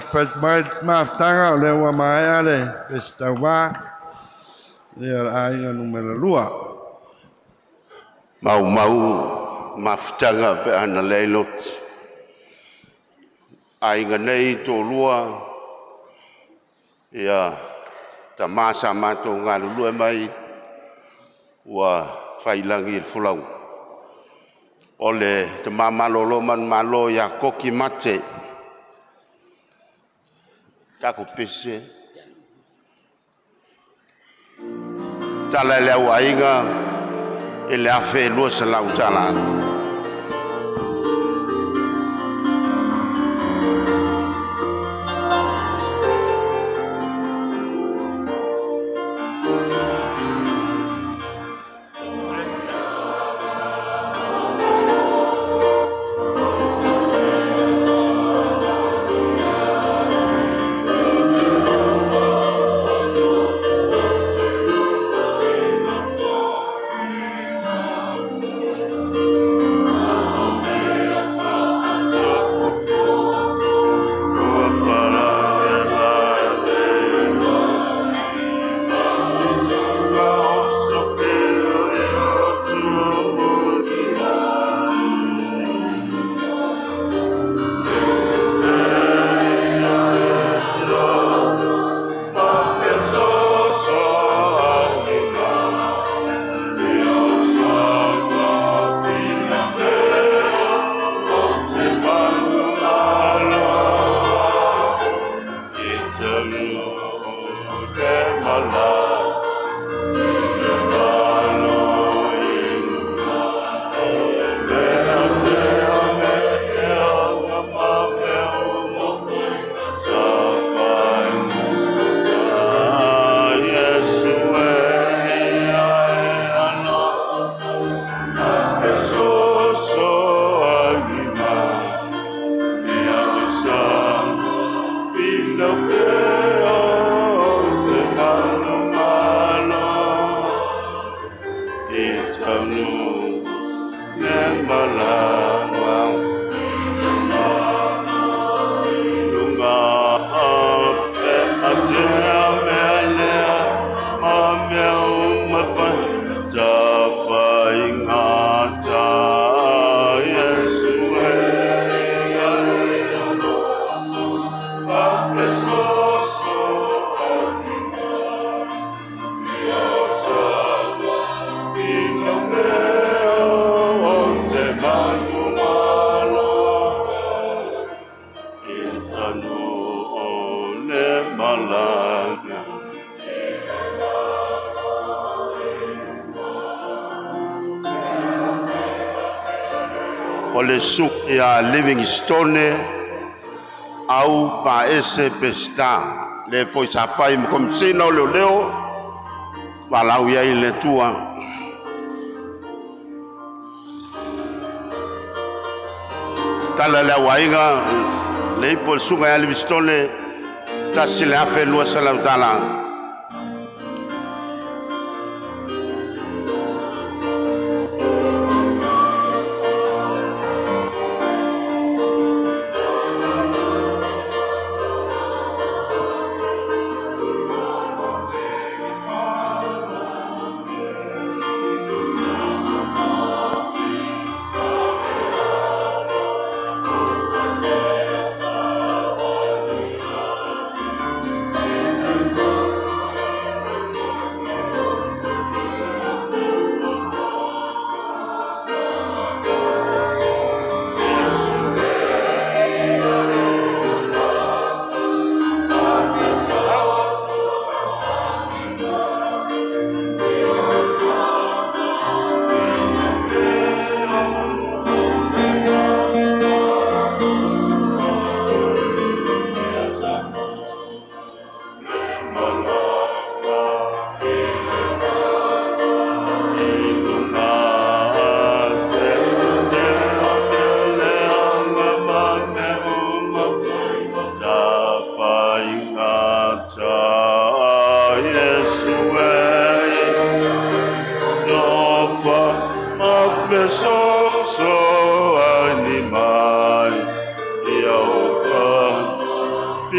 pat mai Mafutaga o le ua mai ale Pese Tauvaga le aiga numero 2. Mau Mafutaga pe ana leilot. Aiga nei tōlua ia ta masa matou ngā lulu e mai ua whailangi il fulau. Ole te mamalolo man malo ia koki mate. Kako pese. Tala le au aiga e le afe lua sa lau tala. Ole su ia Livingstone au Pese Pesta le foi sa fai mo komsina leo walau ia ile tua tala le waiga le pol sunga ia Livingstone ta sile afe lua sala utala.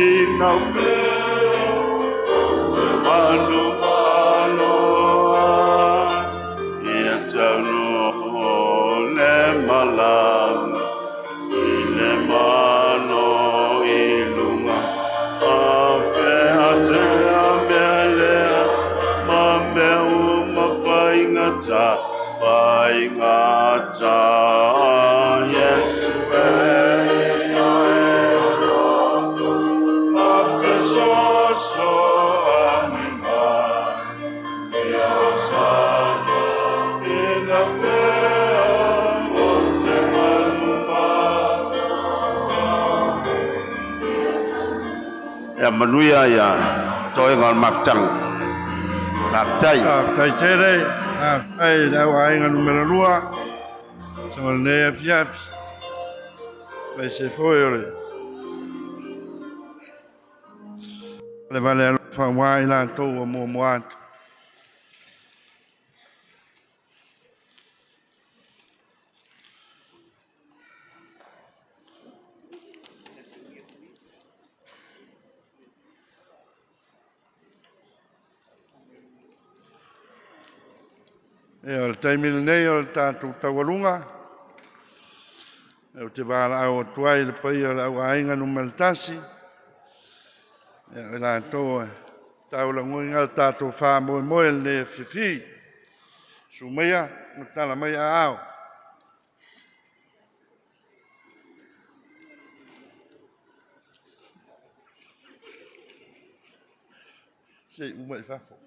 pina peo se manu maloa ia tano le malanga i le mano ilunga ape ate mea lea ma mea uma whaingata Yesu so anima ia sana ina mea o te manuma ia manuia ia toi ngal maftang maftai Tai tere, tai rau ainga numero lua. Sama nea fiaps. Vai se foi ore. Le vale alo fa wai la tau a mua moatu. E o le taimile nei o le tātou tauarunga. E o te wāla au o tuai le pai o le au ainga numero tasi. E o la tau tau la ngoi ngā tātou whā moe moe le whiwhi. Sumea, no tala mai a au. Sei umai whako.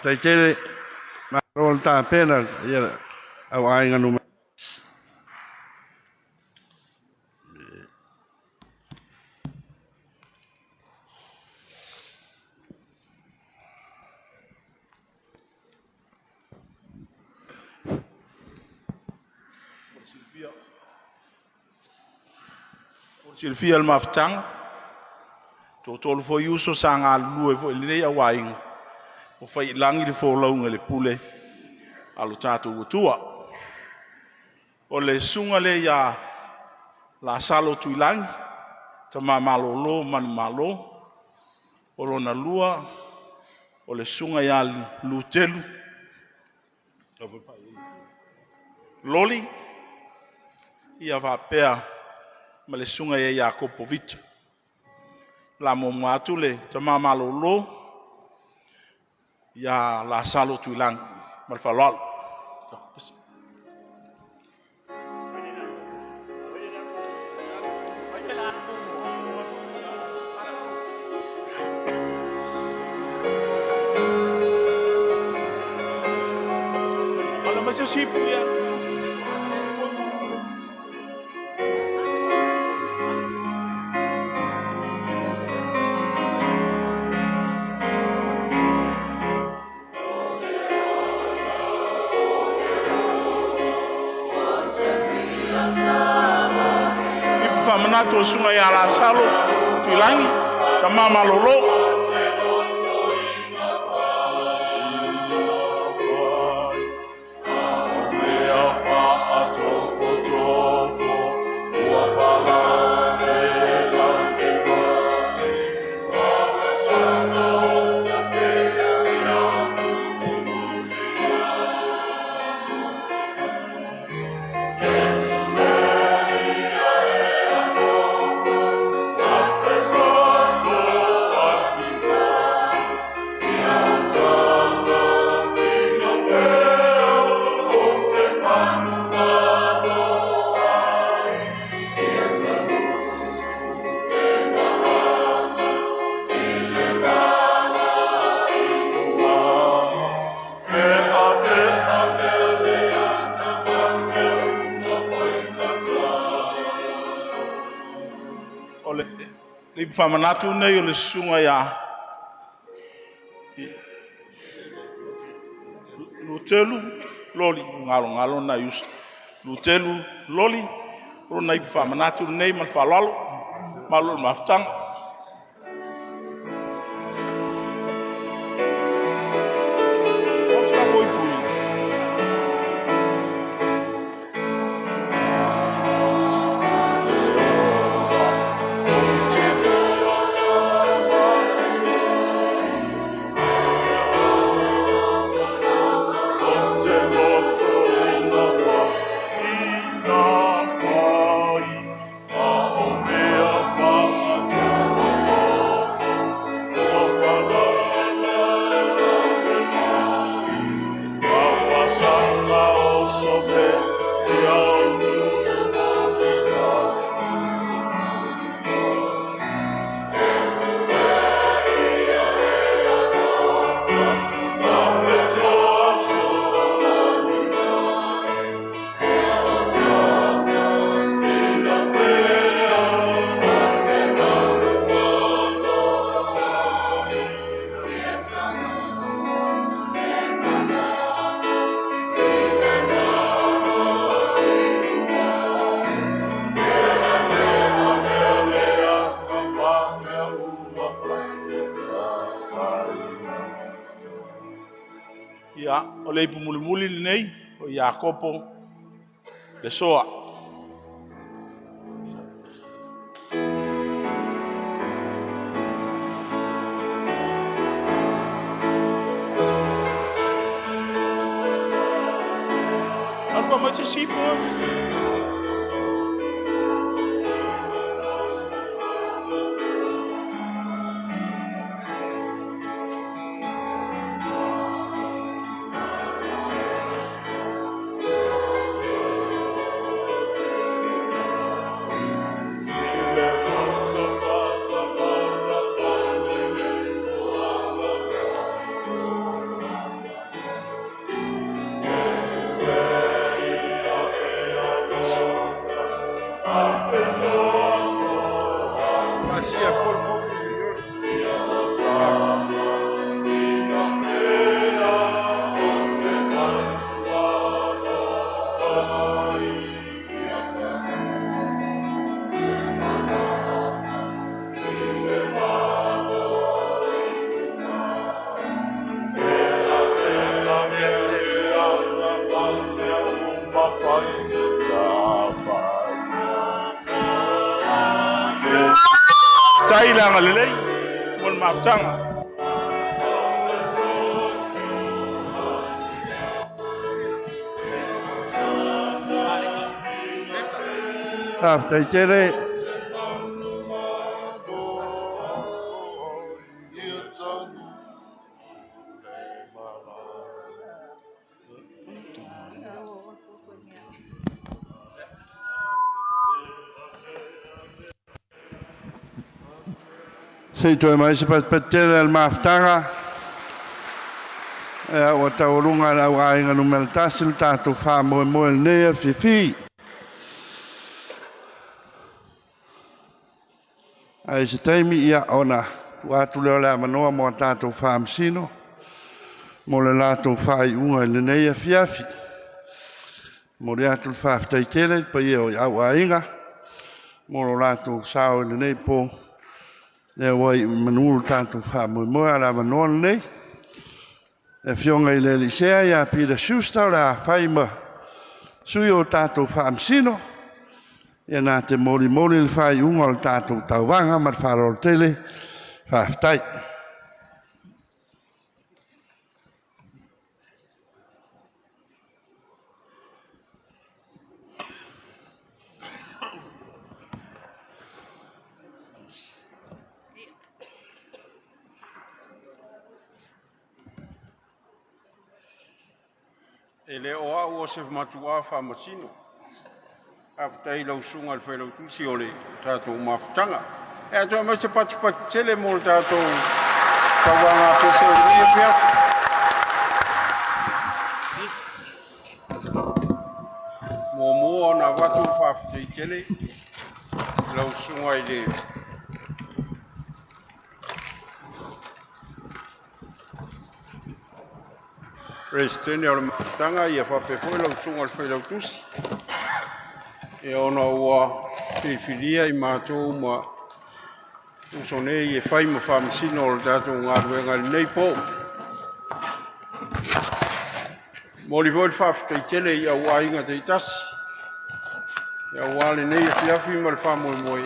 Taitere, ma rol ta pena, ia au ainga numa. Silvia Mafutaga totolu fo yuso sanga lue fo ile ya waing o fai langi le fo launga le pule alu tatu tua o le sunga le ya la salo tuilangi tama malolo man malo o lona lua o le sunga ya lutelu loli ia va pea ma le sunga e Jakopo Vito. La momoatu le tama malolo ya la salo tuilang mal falal. Ala macam sipu ya. Manato sunga ya la salo tuilangi tama malolo Famanatu nei o le sunga ya lutelu loli ngalo na yus lutelu loli ro nei famanatu nei mal falalo malul maftang le pumuli nei o Jakopo le soa algo más chico ai langa lelei mo le mafutaga After sei toi mai se patele al mafutaga o taurunga la wainga no meltasil tato fa mo ne fifi ai se taimi ia ona watu leo la manoa mo tato fa msino mo le lato fa i unga le nei fiafi mo le atu fa taitele pa ia o wainga mo lo lato sao le nei po le wai manulu tato fa mo ala manoa le nei e fionga i le lisea ia pida susta la faima sui o tato fa msino ia nā te mori le whai unga o tato tauvaga ma wharo tele whaftai. E le o au o se matua whamasino. Aputai lau sunga le whai lau tusi o le tātou mafutaga. E atoa mai se pati tele mo le tātou Tauvaga Pese o le nia pia. Mua na watu whawhitai tele. Lau sunga i le Presidente o le mafutaga ia whapefoi lau sunga le whai lau tusi. E ona ua whiwhiria i mātou ma usonei e whai ma whamasino o le tātou ngā ruenga le nei pō. Mori voi le whawhitai tele i au ainga te itasi. E au ale nei e whiawhi ma le whamoe moe.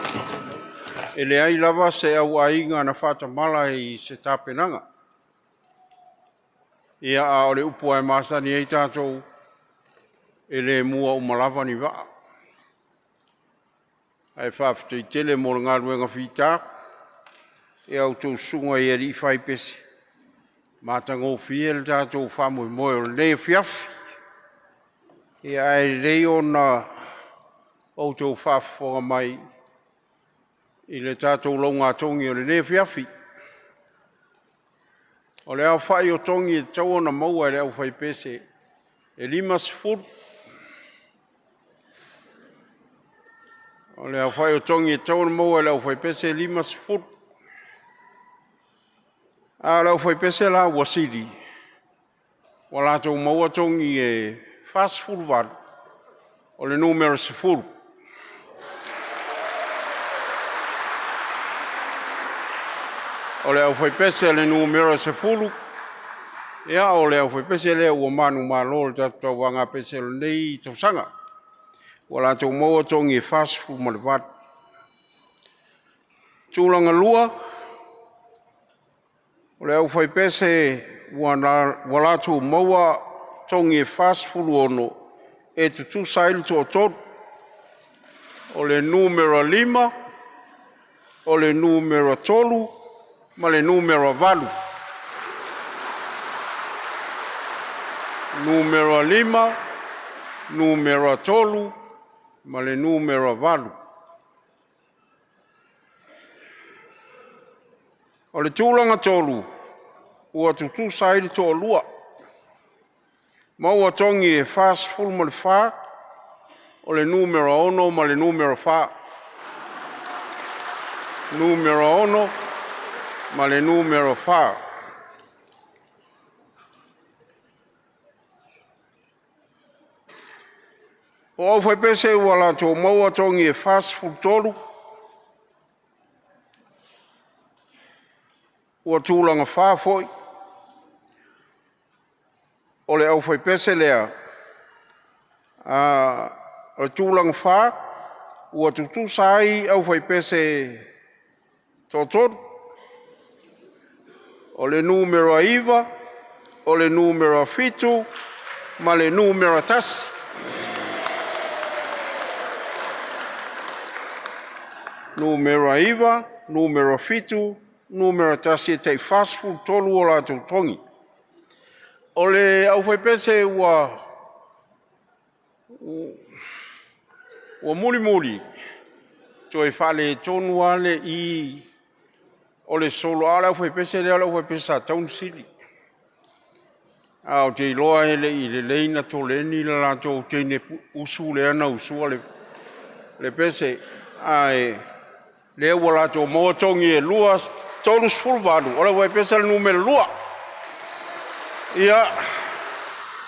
E le ai lava se au ainga na whatamala i se tāpenanga. Ia a o le upo e māsani e tātou e le mua umalawa ni waa. Ai whawhitai tele mo le ngā ruenga whitak, e au tau sunga i eri whai pese. Mātango whie le tātou whamoe moe o le nei whiawhi. E ai rei o na au tau whawhonga mai i le tātou lau ngā tongi o le nei whiawhi. O le au whai o tongi e tau ona maua e le au whai pese. E limas furu. O le au whai o tongi e tau ona maua e le au whai pese limas furu. A le au whai pese la wasiri. Wa la tau maua tongi e fast furu wadu. O le numero se furu. O le au whai pese le numero se furu. Ia o le au whai pese le ua manu malo le Tauvaga Pese le nei tausanga. Wa la tau maua tongi e fast furu ma le wadu. Tūlanga lua. O le au whai pese wa la tau maua tongi e fast furu ono e tutu saili to tot. O le numero 5. O le numero 3. Ma le numero 8. Numero 5, numero 3, ma le numero 8. O le tūlanga tolu, ua tutu sairi tō lua. Ma ua tongi e fast full ma le wha, o le numero 1 ma le numero 4. Numero 1 ma le numero 4. O au whai pese ua la tō maua tongi e fast food tolu. Ua tūlanga whāwhoi. O le au whai pese lea. O le tūlanga whā. Ua tutu sai au whai pese Tōtoro, o le numero iwa, o le numero fitu, ma le numero tasi. Numero iwa, numero fitu, numero tasi e tei fasfu tolu o la tongi. O le au fai pese ua muli. Toi fale tonu ale i o le solo ala au fai pese le ala au fai pese a taun sili. Au te iloa ele i le leina to le ni la to te ne usu le ana usu le pese ai le wala to mo tongi e lua tolu sfulvadu ola vai pese le numero lua. Ia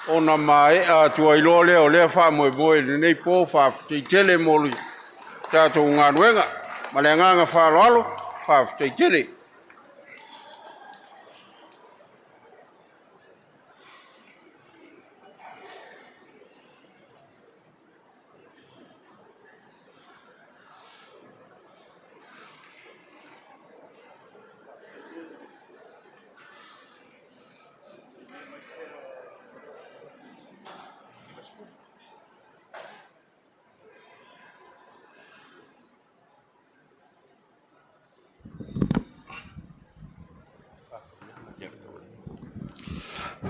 ona mai a tua iloa le o le fa mo le nei po fa te tele moli tato ngā nuenga ma le nganga fa lalo fa te tele.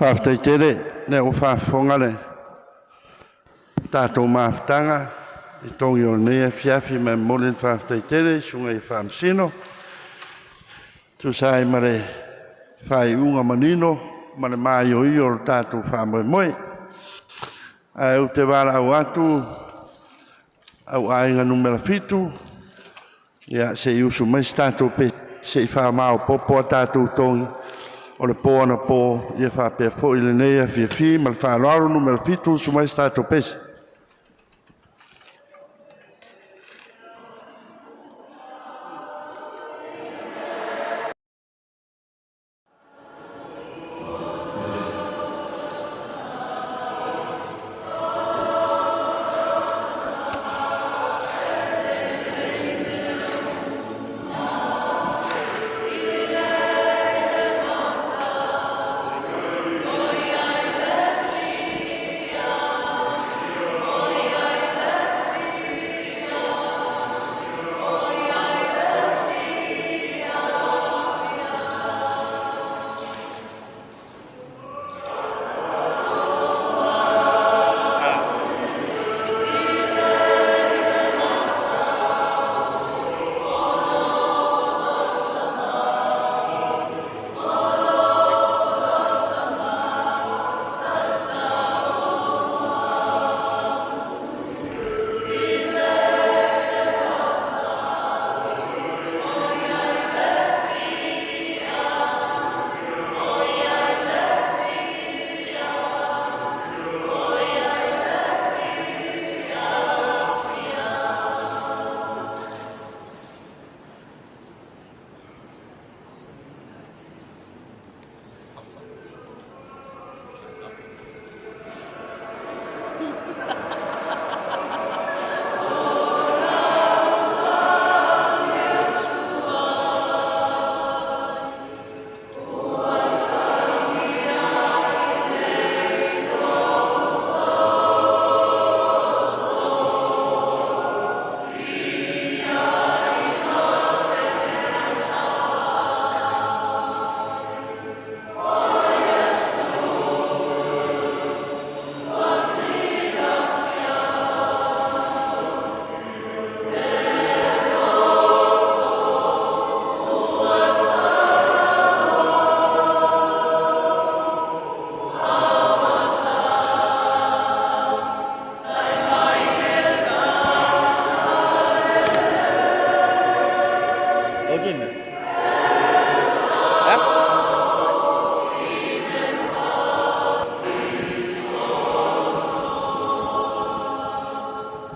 Whawhteitere, ne o whawhongare. Tātou mafutanga, I tongi o nea fiafi me molin whawhteitere, sunga I whamsino. Tusai mare whai unga manino, mare mai o I o tātou whamoe moe. Ai o te wara au atu, au ainga numera fitu, ia se I usu mais tātou pe, se I whamao popo a tātou tongi. O le pō ana pō, ia whapea fo I le nea fi, ma le whāroaro numero fitu, sumai Tauvaga Pese.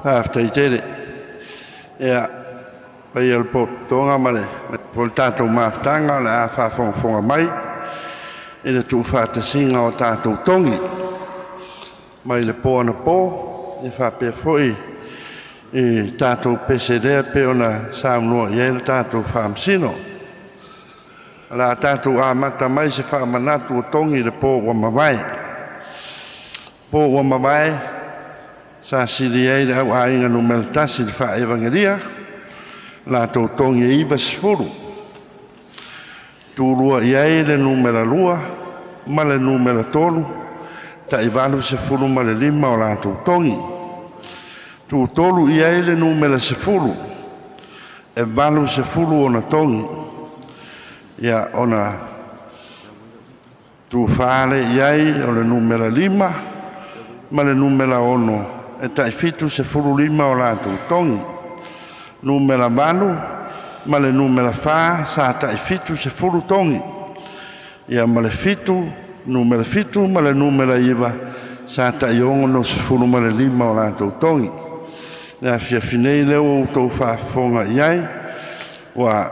Whawhteitere. Ia, pai al po tonga mare, po tātou mafutanga, le a whawhonga mai, e le tū whātasinga o tātou tongi. Mai le pō ana pō, e whapea foi, I Tauvaga Pese lea pe ona saunua ia le tatou whaamsino. La tatou amata mai se whaamanatu o tongi le po ua mawai. Po ua mawai sa siri ai le au ainga no meltasi le wha evangelia. La tau tongi e iba sifuru. Tūrua iai le numera lua, ma le numera tolu, ta i valu sifuru ma le lima o la tau tongi. Tu tolu iai le numera sifuru, e valu sifuru o na tongi. Ia ona tu fale iai o le numera lima, ma le numera ono, e ta i fitu sifuru lima o la tau tongi. Numera valu, ma le numera fa sa ta i fitu se furu tongi. Ia ma le fitu, numera fitu, ma le numera iwa sa ta i ongo no se furu ma le lima o la tau tongi. Ia fia finei leo o tau whaafonga iai, wa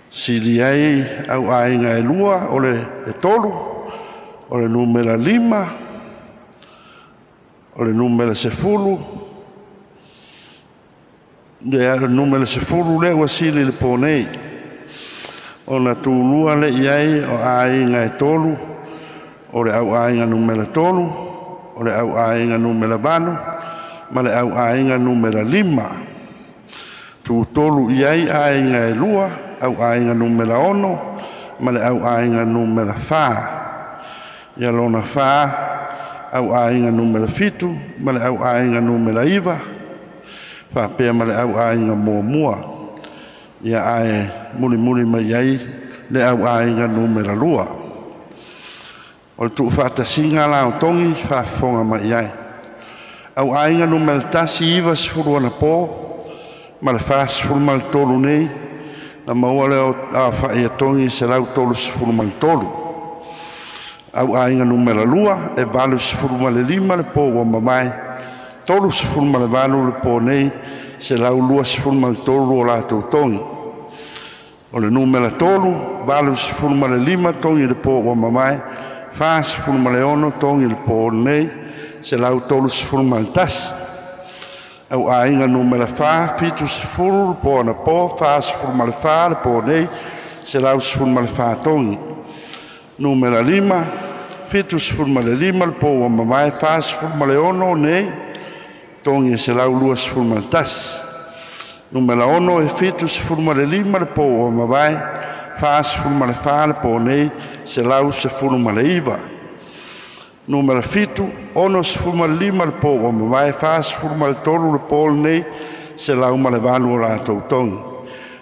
siri ai au ainga e lua o le tolu, o le numera lima, o le numera se furu, le numero sefulu le ua sili le ponei. Ona tūlua le iai o ainga e tolu, o le au ainga numero tolu, o le au ainga numero vanu, ma le au ainga numero lima. Tu tolu iai ainga e lua, au ainga numero ono, ma le au ainga numero fa. Ia lona fa, au ainga numero fitu, ma le au ainga numero iwa. Whapea ma le au ainga mua. Ia ae muli mai ai le au ainga numera lua. O le tuu whatasinga la o tongi whafonga mai ai. Au ainga numera tasi iwa sifuru ana pō, ma le whasifuru ma le tolu nei, na maua leo a whaia tongi se lau tolu sifuru ma le tolu. Au ainga numera lua, e valu sifuru ma le lima le pō wa mamai, tolu sifuru ma le valu le pō nei, se lau lua sifuru ma le tolu o la tau tongi. O le numera tolu, valu sifuru ma le lima tongi le pō wa mamai, wha sifuru ma le ono tongi le pō nei, se lau tolu sifuru ma le tasi. Au ainga numera wha, fitu sifuru le pō na pō, wha sifuru ma le wha le pō nei, se lau sifuru ma le wha tongi. Numera lima, fitu sifuru ma le lima le pō wa mamai, wha sifuru ma le ono nei, tongi se lau lua sifuru ma le tasi. Numera ono e fitu sifuru ma le lima le pō wa mamai, wha sifuru ma le wha le pō nei, se lau sifuru ma le iwa. Numera fitu, ono sifuru ma le lima le pō wa mamai, wha sifuru ma le tolu le pō nei, se lau ma le vanu o la tau tongi.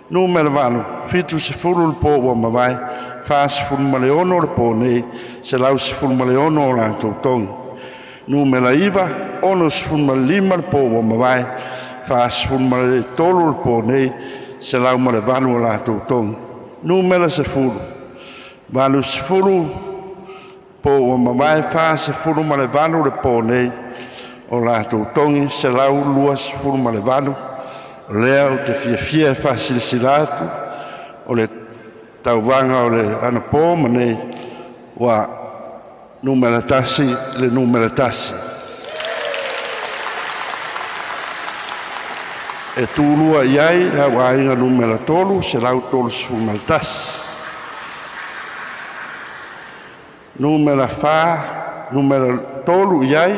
Numera vanu, fitu sifuru le pō wa mamai, wha sifuru ma le ono le pō nei, se lau sifuru ma le ono o la tau tongi. Numera iwa, ono sifuru ma le lima le pō wa mamai, wha sifuru ma le tolu le pō nei, se lau ma le vanu o la tau tongi. Numera sifuru, valu sifuru, po o mamai wha sifuru ma le vanu le pō nei, o la tau tongi, se lau lua sifuru ma le vanu, lea o te fia wha silisilatu, o le tauvaga o le ana pō ma nei, wa numera tasi le numera tasi. E tūlua iai lau ainga numera tolu, se lau tolu sifuru ma le tasi. Numera fa, numera tolu iai,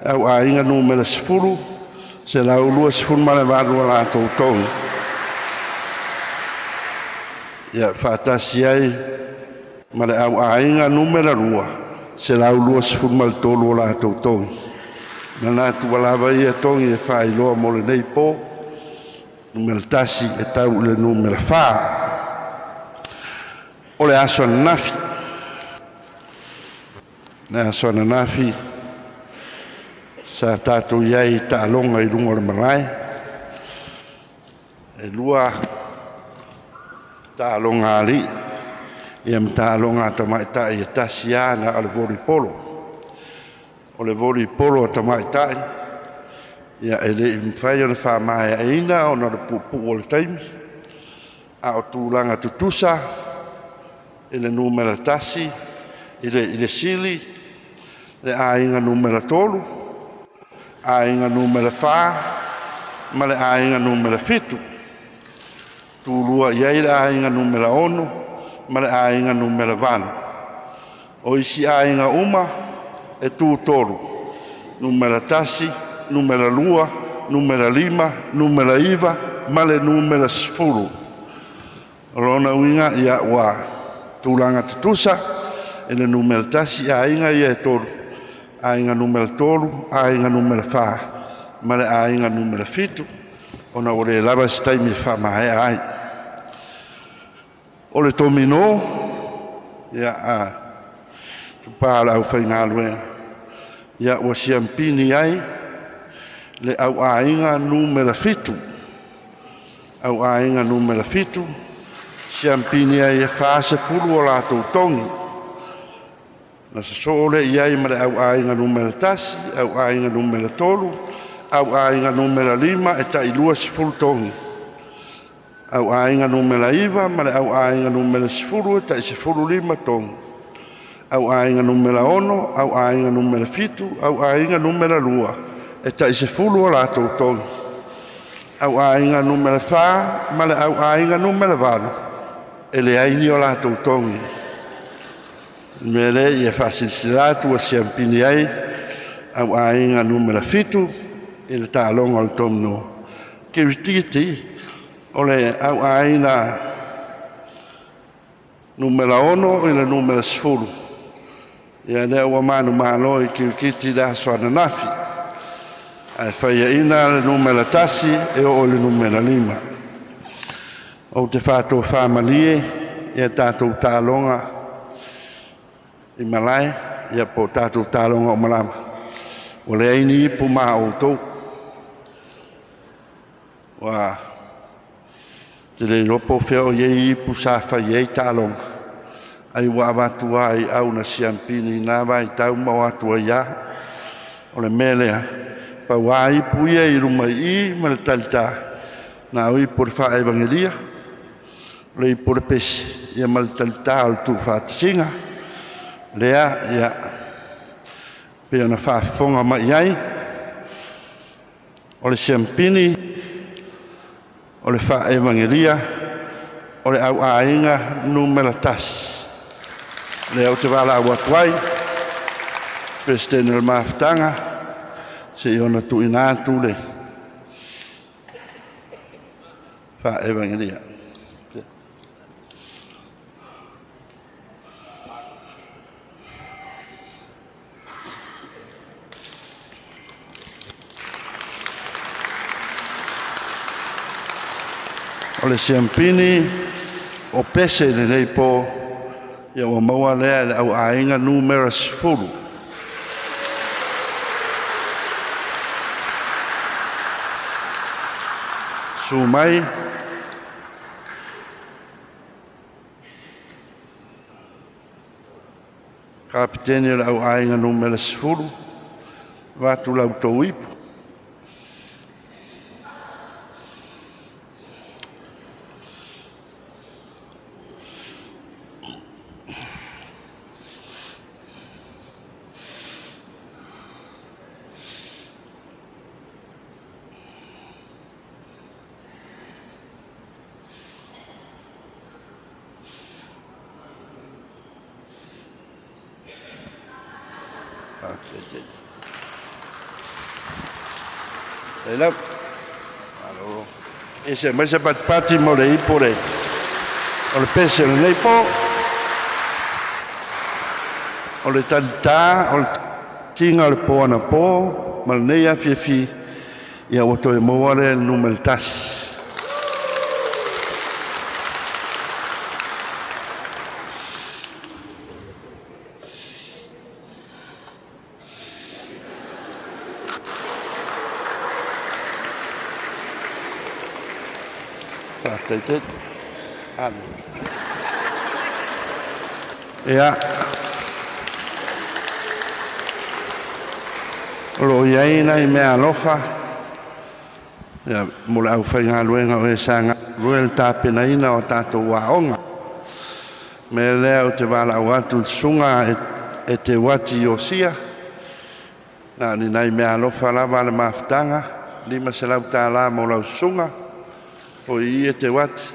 au ainga numera sifuru, se lau lua sifuru ma le vanu o la tau tongi. Ia whaatasi ai, ma le au ainga numera lua, se lau lua sifuru ma le tolu o la tau tongi. Nana tuwalawa ia tongi e whailoa mo le nei pō, numera tasi e tau le numera fa. O le aso nafi. Nā sona nafi, sa tātou iai ta alonga I runga le marae. E lua ta alonga ali, ia ma ta alonga ta maitai e tasi ana ale voli polo. O le voli polo ta maitai, ia e le mwhai o le whamai a ina o na le pupu o le taimi, a o tūlanga tutusa, e le numera tasi, i le sili, le ainga numera tolu, ainga numera wha, ma le ainga numera fitu. Tūrua iai le ainga numera ono, ma le ainga numera vana. O isi ainga uma e tūtoru. Numera tasi, numera lua, numera lima, numera iva, ma le numera sifuru. Rona uinga ia wa tūlanga tutusa, e le numera tasi ainga ia e toru. Ainga numera toru, ainga numera wha, ma le ainga numera fitu. Ona ore lava staimi wha mahe ai. O le tomino, ia a tupala au whaingalue, ia o siampini ai, le au ainga numera fitu. Au ainga numera fitu, siampini ai e whaase furu o lātou tongi. Na se sole iai ma le au ainga numera tasi, au ainga numera tolu, au ainga numera lima e ta ilua si furu tongi. Au ainga numera iva, ma le au ainga numera sifuru e ta i sifuru lima tongi. Au ainga numera ono, au ainga numera fitu, au ainga numera lua e ta i sifuru o lātou tongi. Au ainga numera wha, ma le au ainga numera vanu e le aini o lātou tongi. Me le ia whasilsilatu a siampini ai, au ainga numera fitu e le tālonga o le tomno. Kirititi, o le au ainga numera ono e le numera sifuru. Ia lea ua manu malo i kirikiti da soana nafi. Ai whaia ina le numera tasi e o le numera lima. O te whātou whamalie, ia tātou tālonga i malai, ia po tātou tālonga o malama. O le aini ipu maa o tau. Wa te le ropo wheo iei ipu sāwha iei tālonga. Ai wa watua ai au na siampini nā vai tau ma watua ia. O le melea, pa wa ipu ia i ruma i ma le talita. Nā ui por wha evangelia. Le i por pese, ia ma le talita o le tu whātisinga. Lea, ia, pia na whaafonga ma iai. O le siampini, o le wha evangelia, o le au ainga numera tasi. Le au te wala awa tuai, Presidente le Mafutaga, se i ona tu inatu le wha evangelia. O le siampini o pese le nei po ia o maua lea le au ainga numera sifuru. Sumai kapiteni le au ainga numera sifuru watu lau tau ipu. Hello. Allora, e se mai pati mo le ipore. O le pese le nei po. O le tanta, o le tinga le po ana po, ma le nei a fi ia o to e mo le numero tas. Taitet. Ia. Lo iai nei mea alofa. Ia, mo le au whainga luenga o e sanga ruel tāpena ina o tātou waonga. Me lea o te wala au atu sunga e te wati o sia. Na ni nai mea alofa lava le mafutaga 5 selau tālā mo lau sunga o I e te wati.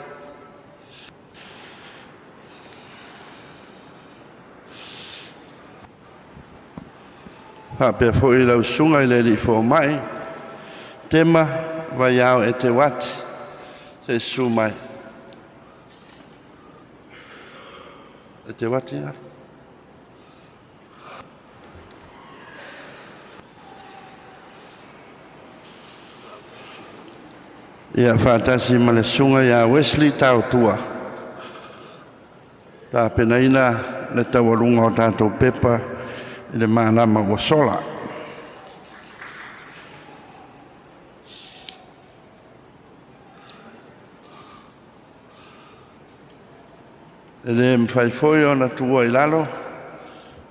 Pāpea fo I lau sunga I le li fo mai tema vai au e te wati se su mai. E te wati na? Ia whātasi ma le sunga ia Wesley tau tua. Tā penaina le tauarunga o tātou pepa I le mālama o sola. E le mwhaifoi o na tua I lalo,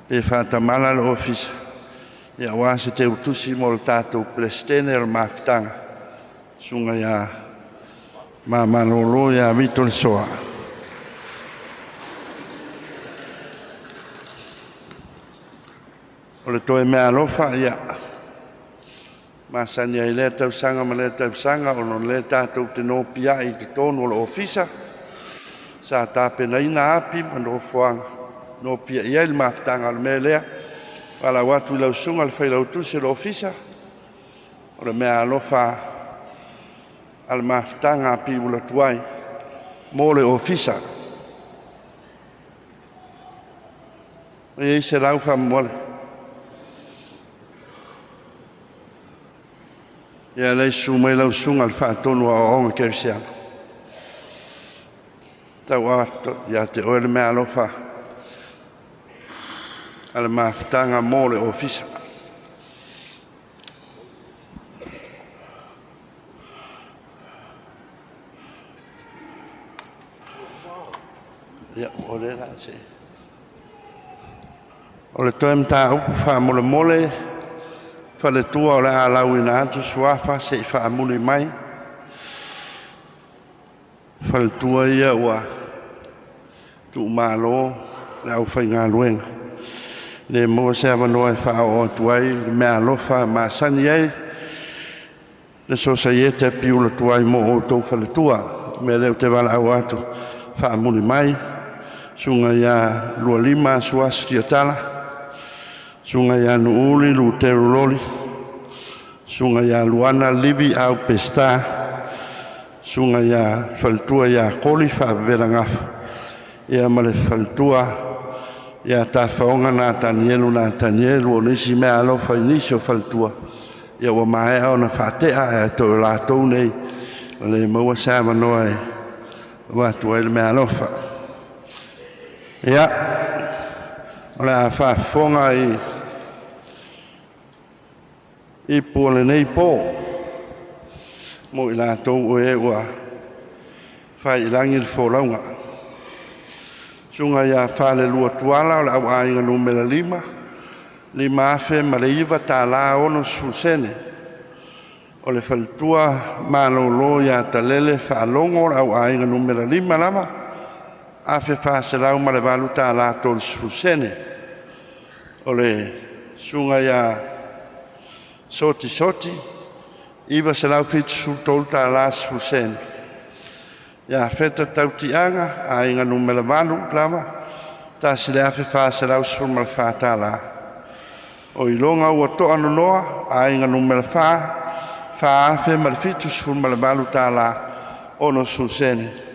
pe whātamala le ofisa. Ia wāse te utusi mo le tātou plestene le mafutanga. Sunga ia mamalolo ia vito le soa. O le toe mea alofa ia. Masani ai le tausanga ma le tausanga o no le tātou te no pia I te tonu o le ofisa. Sa tāpena ina api ma no fuanga. No pia ia il mafutanga le mea lea. Wala watu lau sunga le whailau tusi le ofisa. O le mea alofa al Mafutaga Piula Tuai mo le ofisa. E se lau whamole. Ia lei sumai lau sunga al whaatonu a onga kerisiana. Tau ato ia te oele mea alofa al Mafutaga mo le ofisa. Ia, o le la se. O le toe mta upu wha mole mole, wha le tua o le alau ina atu suafa se I wha muli mai. Wha le tua ia ua tu malo le au whai ngā luenga. Le mua se awanoa I wha o tuai, le mea alofa ma sani ai, le sosaiete Piula Tuai mo o tau wha le tua, me leo te wala au atu wha muli mai. Sunga ia lua lima suas tiatala. Sunga ia nuuli lu teruloli. Sunga ia luana libi au pesta. Sunga ia faltua ia koli whaavera ngafu. Ia male faltua ia tafaonga nā tanielu o nisi mea alofa inisio faltua. Ia wa maea o na whaatea e tō lātou nei. Le maua sāma noa e wātua ele mea alofa. Ia, ole a whaafonga I pōle nei pō. Mo I lātou o e ua whai ilangi le whōlaunga. Sunga ia whale lua tuala o le au ainga numera 5. 5 afe ma le iwa tā la ono susene. O le whaltua mālolo ia talele whaalongo o le au ainga numera 5 lama. Afe whaaselau ma le walu tā lātou susene. O le sunga ia soti, iwa selau fitu sultol tā la susene. Ia feta tautianga, a inga numela walu lama, tā sile afe whaaselau sulma le whātā la. O ilonga ua toa nonoa, a inga numela whaafe ma le fitu sulma le walu tā la, ono susene.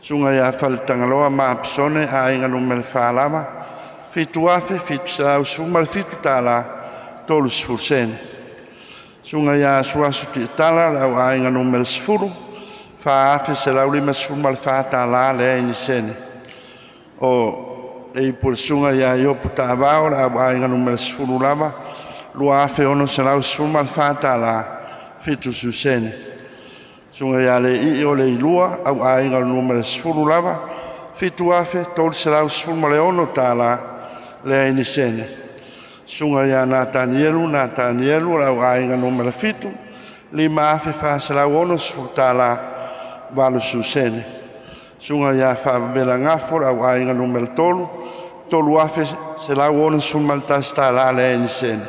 Sunga ia whalitangaloa maa pisone a inga numele whaalama. Fitu afe, fitu salau suma le fitu tāla, tolu sfulsene. Sunga ia suasu ti tala lau a inga numele sfuru. Wha afe se lau 5 sfuma le whātala le aini sene. O e ipur sunga ia iopu tāwao lau a inga numele sfuru lama. Lua afe ono se lau sfuma le whātala, fitu susene. Sunga ia le I o le ilua, au a inga numere sfuru lava, fitu afe, tolu se lau sfuru ma le ono tāla, le aini sene. Sunga ia nā tānielu, au a inga numere fitu, 5 afe wha se lau ono sfuru tāla, walu susene. Sunga ia whaabela ngafo, au a inga numere tolu afe se lau ono sfuru ma le tas tāla, le aini sene.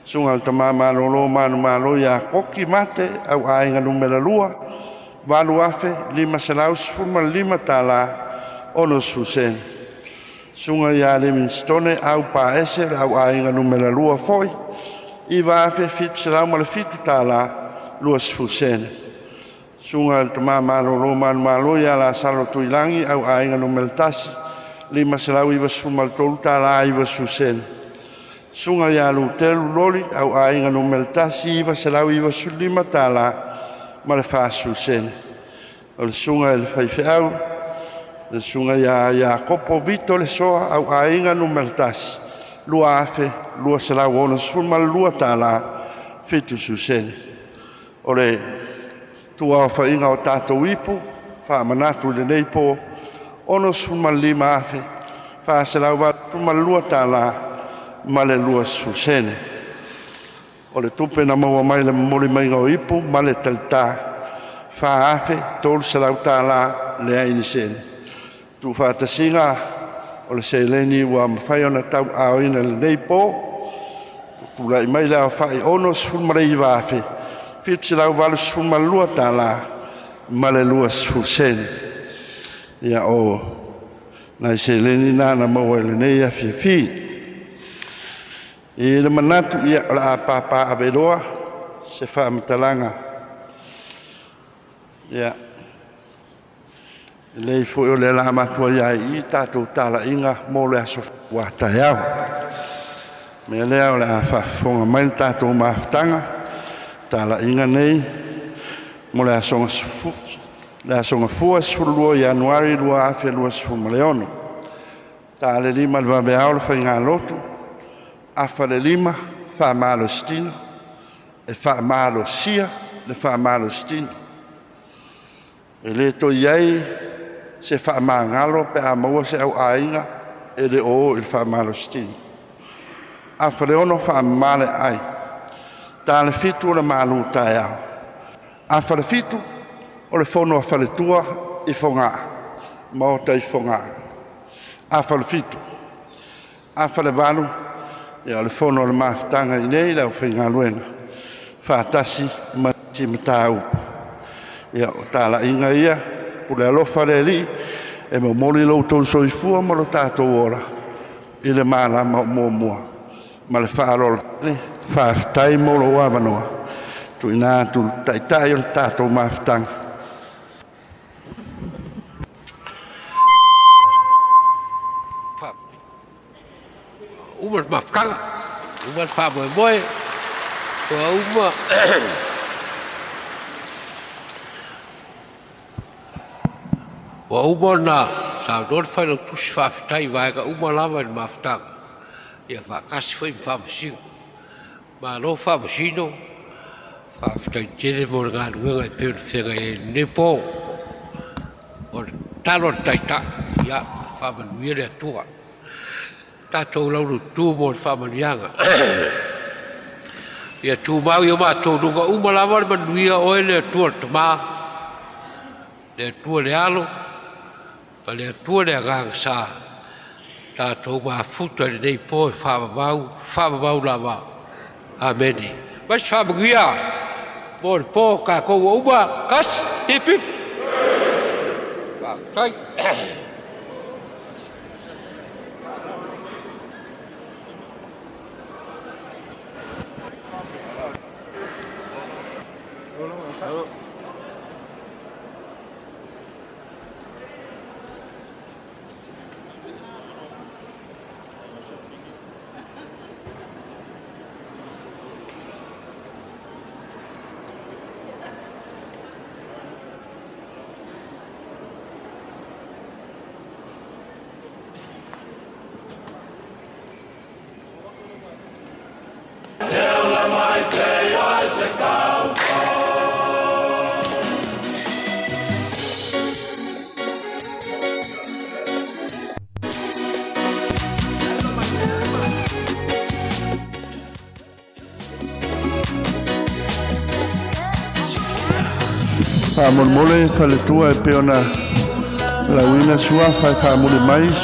Sunga o tama malolo manu malo ia koki mate au ainga numera lua. Walu afe lima selau sifuma lima tala ono susene. Sunga ia Livingstone au paese au ainga numera lua foi. Iwa afe fitu selau male fitu tala lua sifusene. Sunga o tama malolo manu malo ia la salo tuilangi au ainga numera tasi. Lima selau iwa sifuma tolu tala iwa susene. Sunga ia lutelu loli au ainga numera tasi iwa selau iwa sulima tala male fasu sene. O le sunga le faifeau, le sunga ia kopo vito le soa au ainga numera tasi. Lua afe, lua selau ona sulma lua tala fitu susene. O le tua o whainga o tātou ipu, wha manatu le neipo, ono sulma lima afe, wha selau wa sulma lua tala ma le lua susene. O le tupe na maua mai le mori mai ngau ipu, ma le talita, wha afe, tolu selau tala le aini sene. Tu whatasinga, o le seileni wa mawhai ona tau aoina le neipo, tu lai mai leo whai ono sfulmarei wa afe, fitu selau walu sfulma lua tala, ma le lua susene. Ia o, na seileni nana maua le nei a fi. I le manatu ia la papa aveloa se fa matalanga. Ia. Le fo o le la matua ia I tatou tala inga mo le aso wa taiao. Me le o la fa fonga mai tatou mafutanga tala inga nei mo le aso fu. Le aso fu sulua Januari lua afe lua fu maleono. Ta le lima le vabeao le fainga lotu. Afa le lima, wha malo stino, e wha malo sia, le wha malo stino. E le to iei, se wha mangalo pe a maua se au ainga, e le o il wha malo stino. Afa le ono wha male ai, ta le fitu o le malu tai au. Afa le fitu, o le fono a whale tua I fonga, maota I fonga. Afa le fitu, afa le valu, ia le fono le mafutanga I nei lau whainga luenga. Whaatasi mati matau. Ia o tala inga ia, pule alofa le li, e mo moli lau tau soifua ma lo tātou ora. I le mala ma mua. Ma le whaarol ni, whaafitai mo lo wawanoa. Tu ina tu taitai o le tātou mafutanga. Uma mafkanga, uma fa moe, uma wa uma na sa dor fa no tu fa fitai vai ka uma lava de maftanga. Ia fa kasi foi fa machine. Ma no fa machine. Fa fitai tele mo nga duenga pe fega e nepo. O talo taita ia fa manuire tua. Tātou lauru tū mō te whamanianga. Ia tū mau i o mātou nunga umalawa le manuia oe le atua le tamā, le atua le alo, pa le atua le aganga sā. Tātou mafuta le nei pō e whamavau la wau. Amene. Mas whamaguia, mō le pō kā kou uma, kas, hip hip. Tai. Whamolmole whale tua e peona lauina sua whai whamole mais.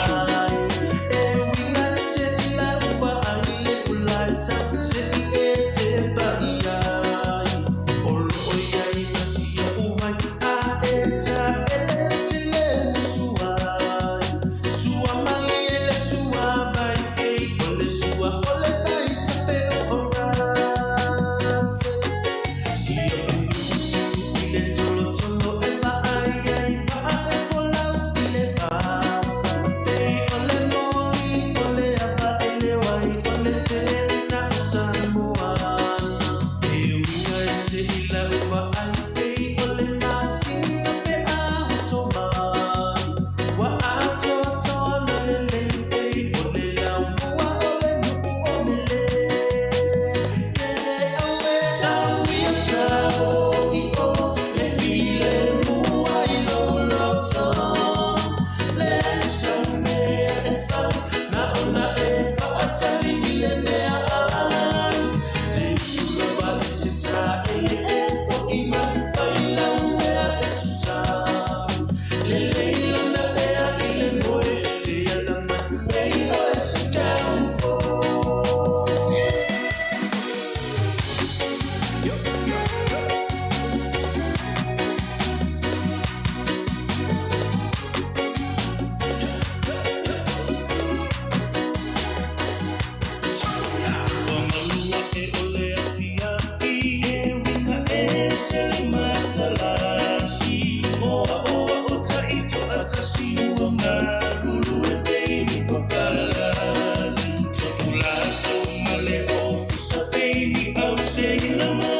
Thank you.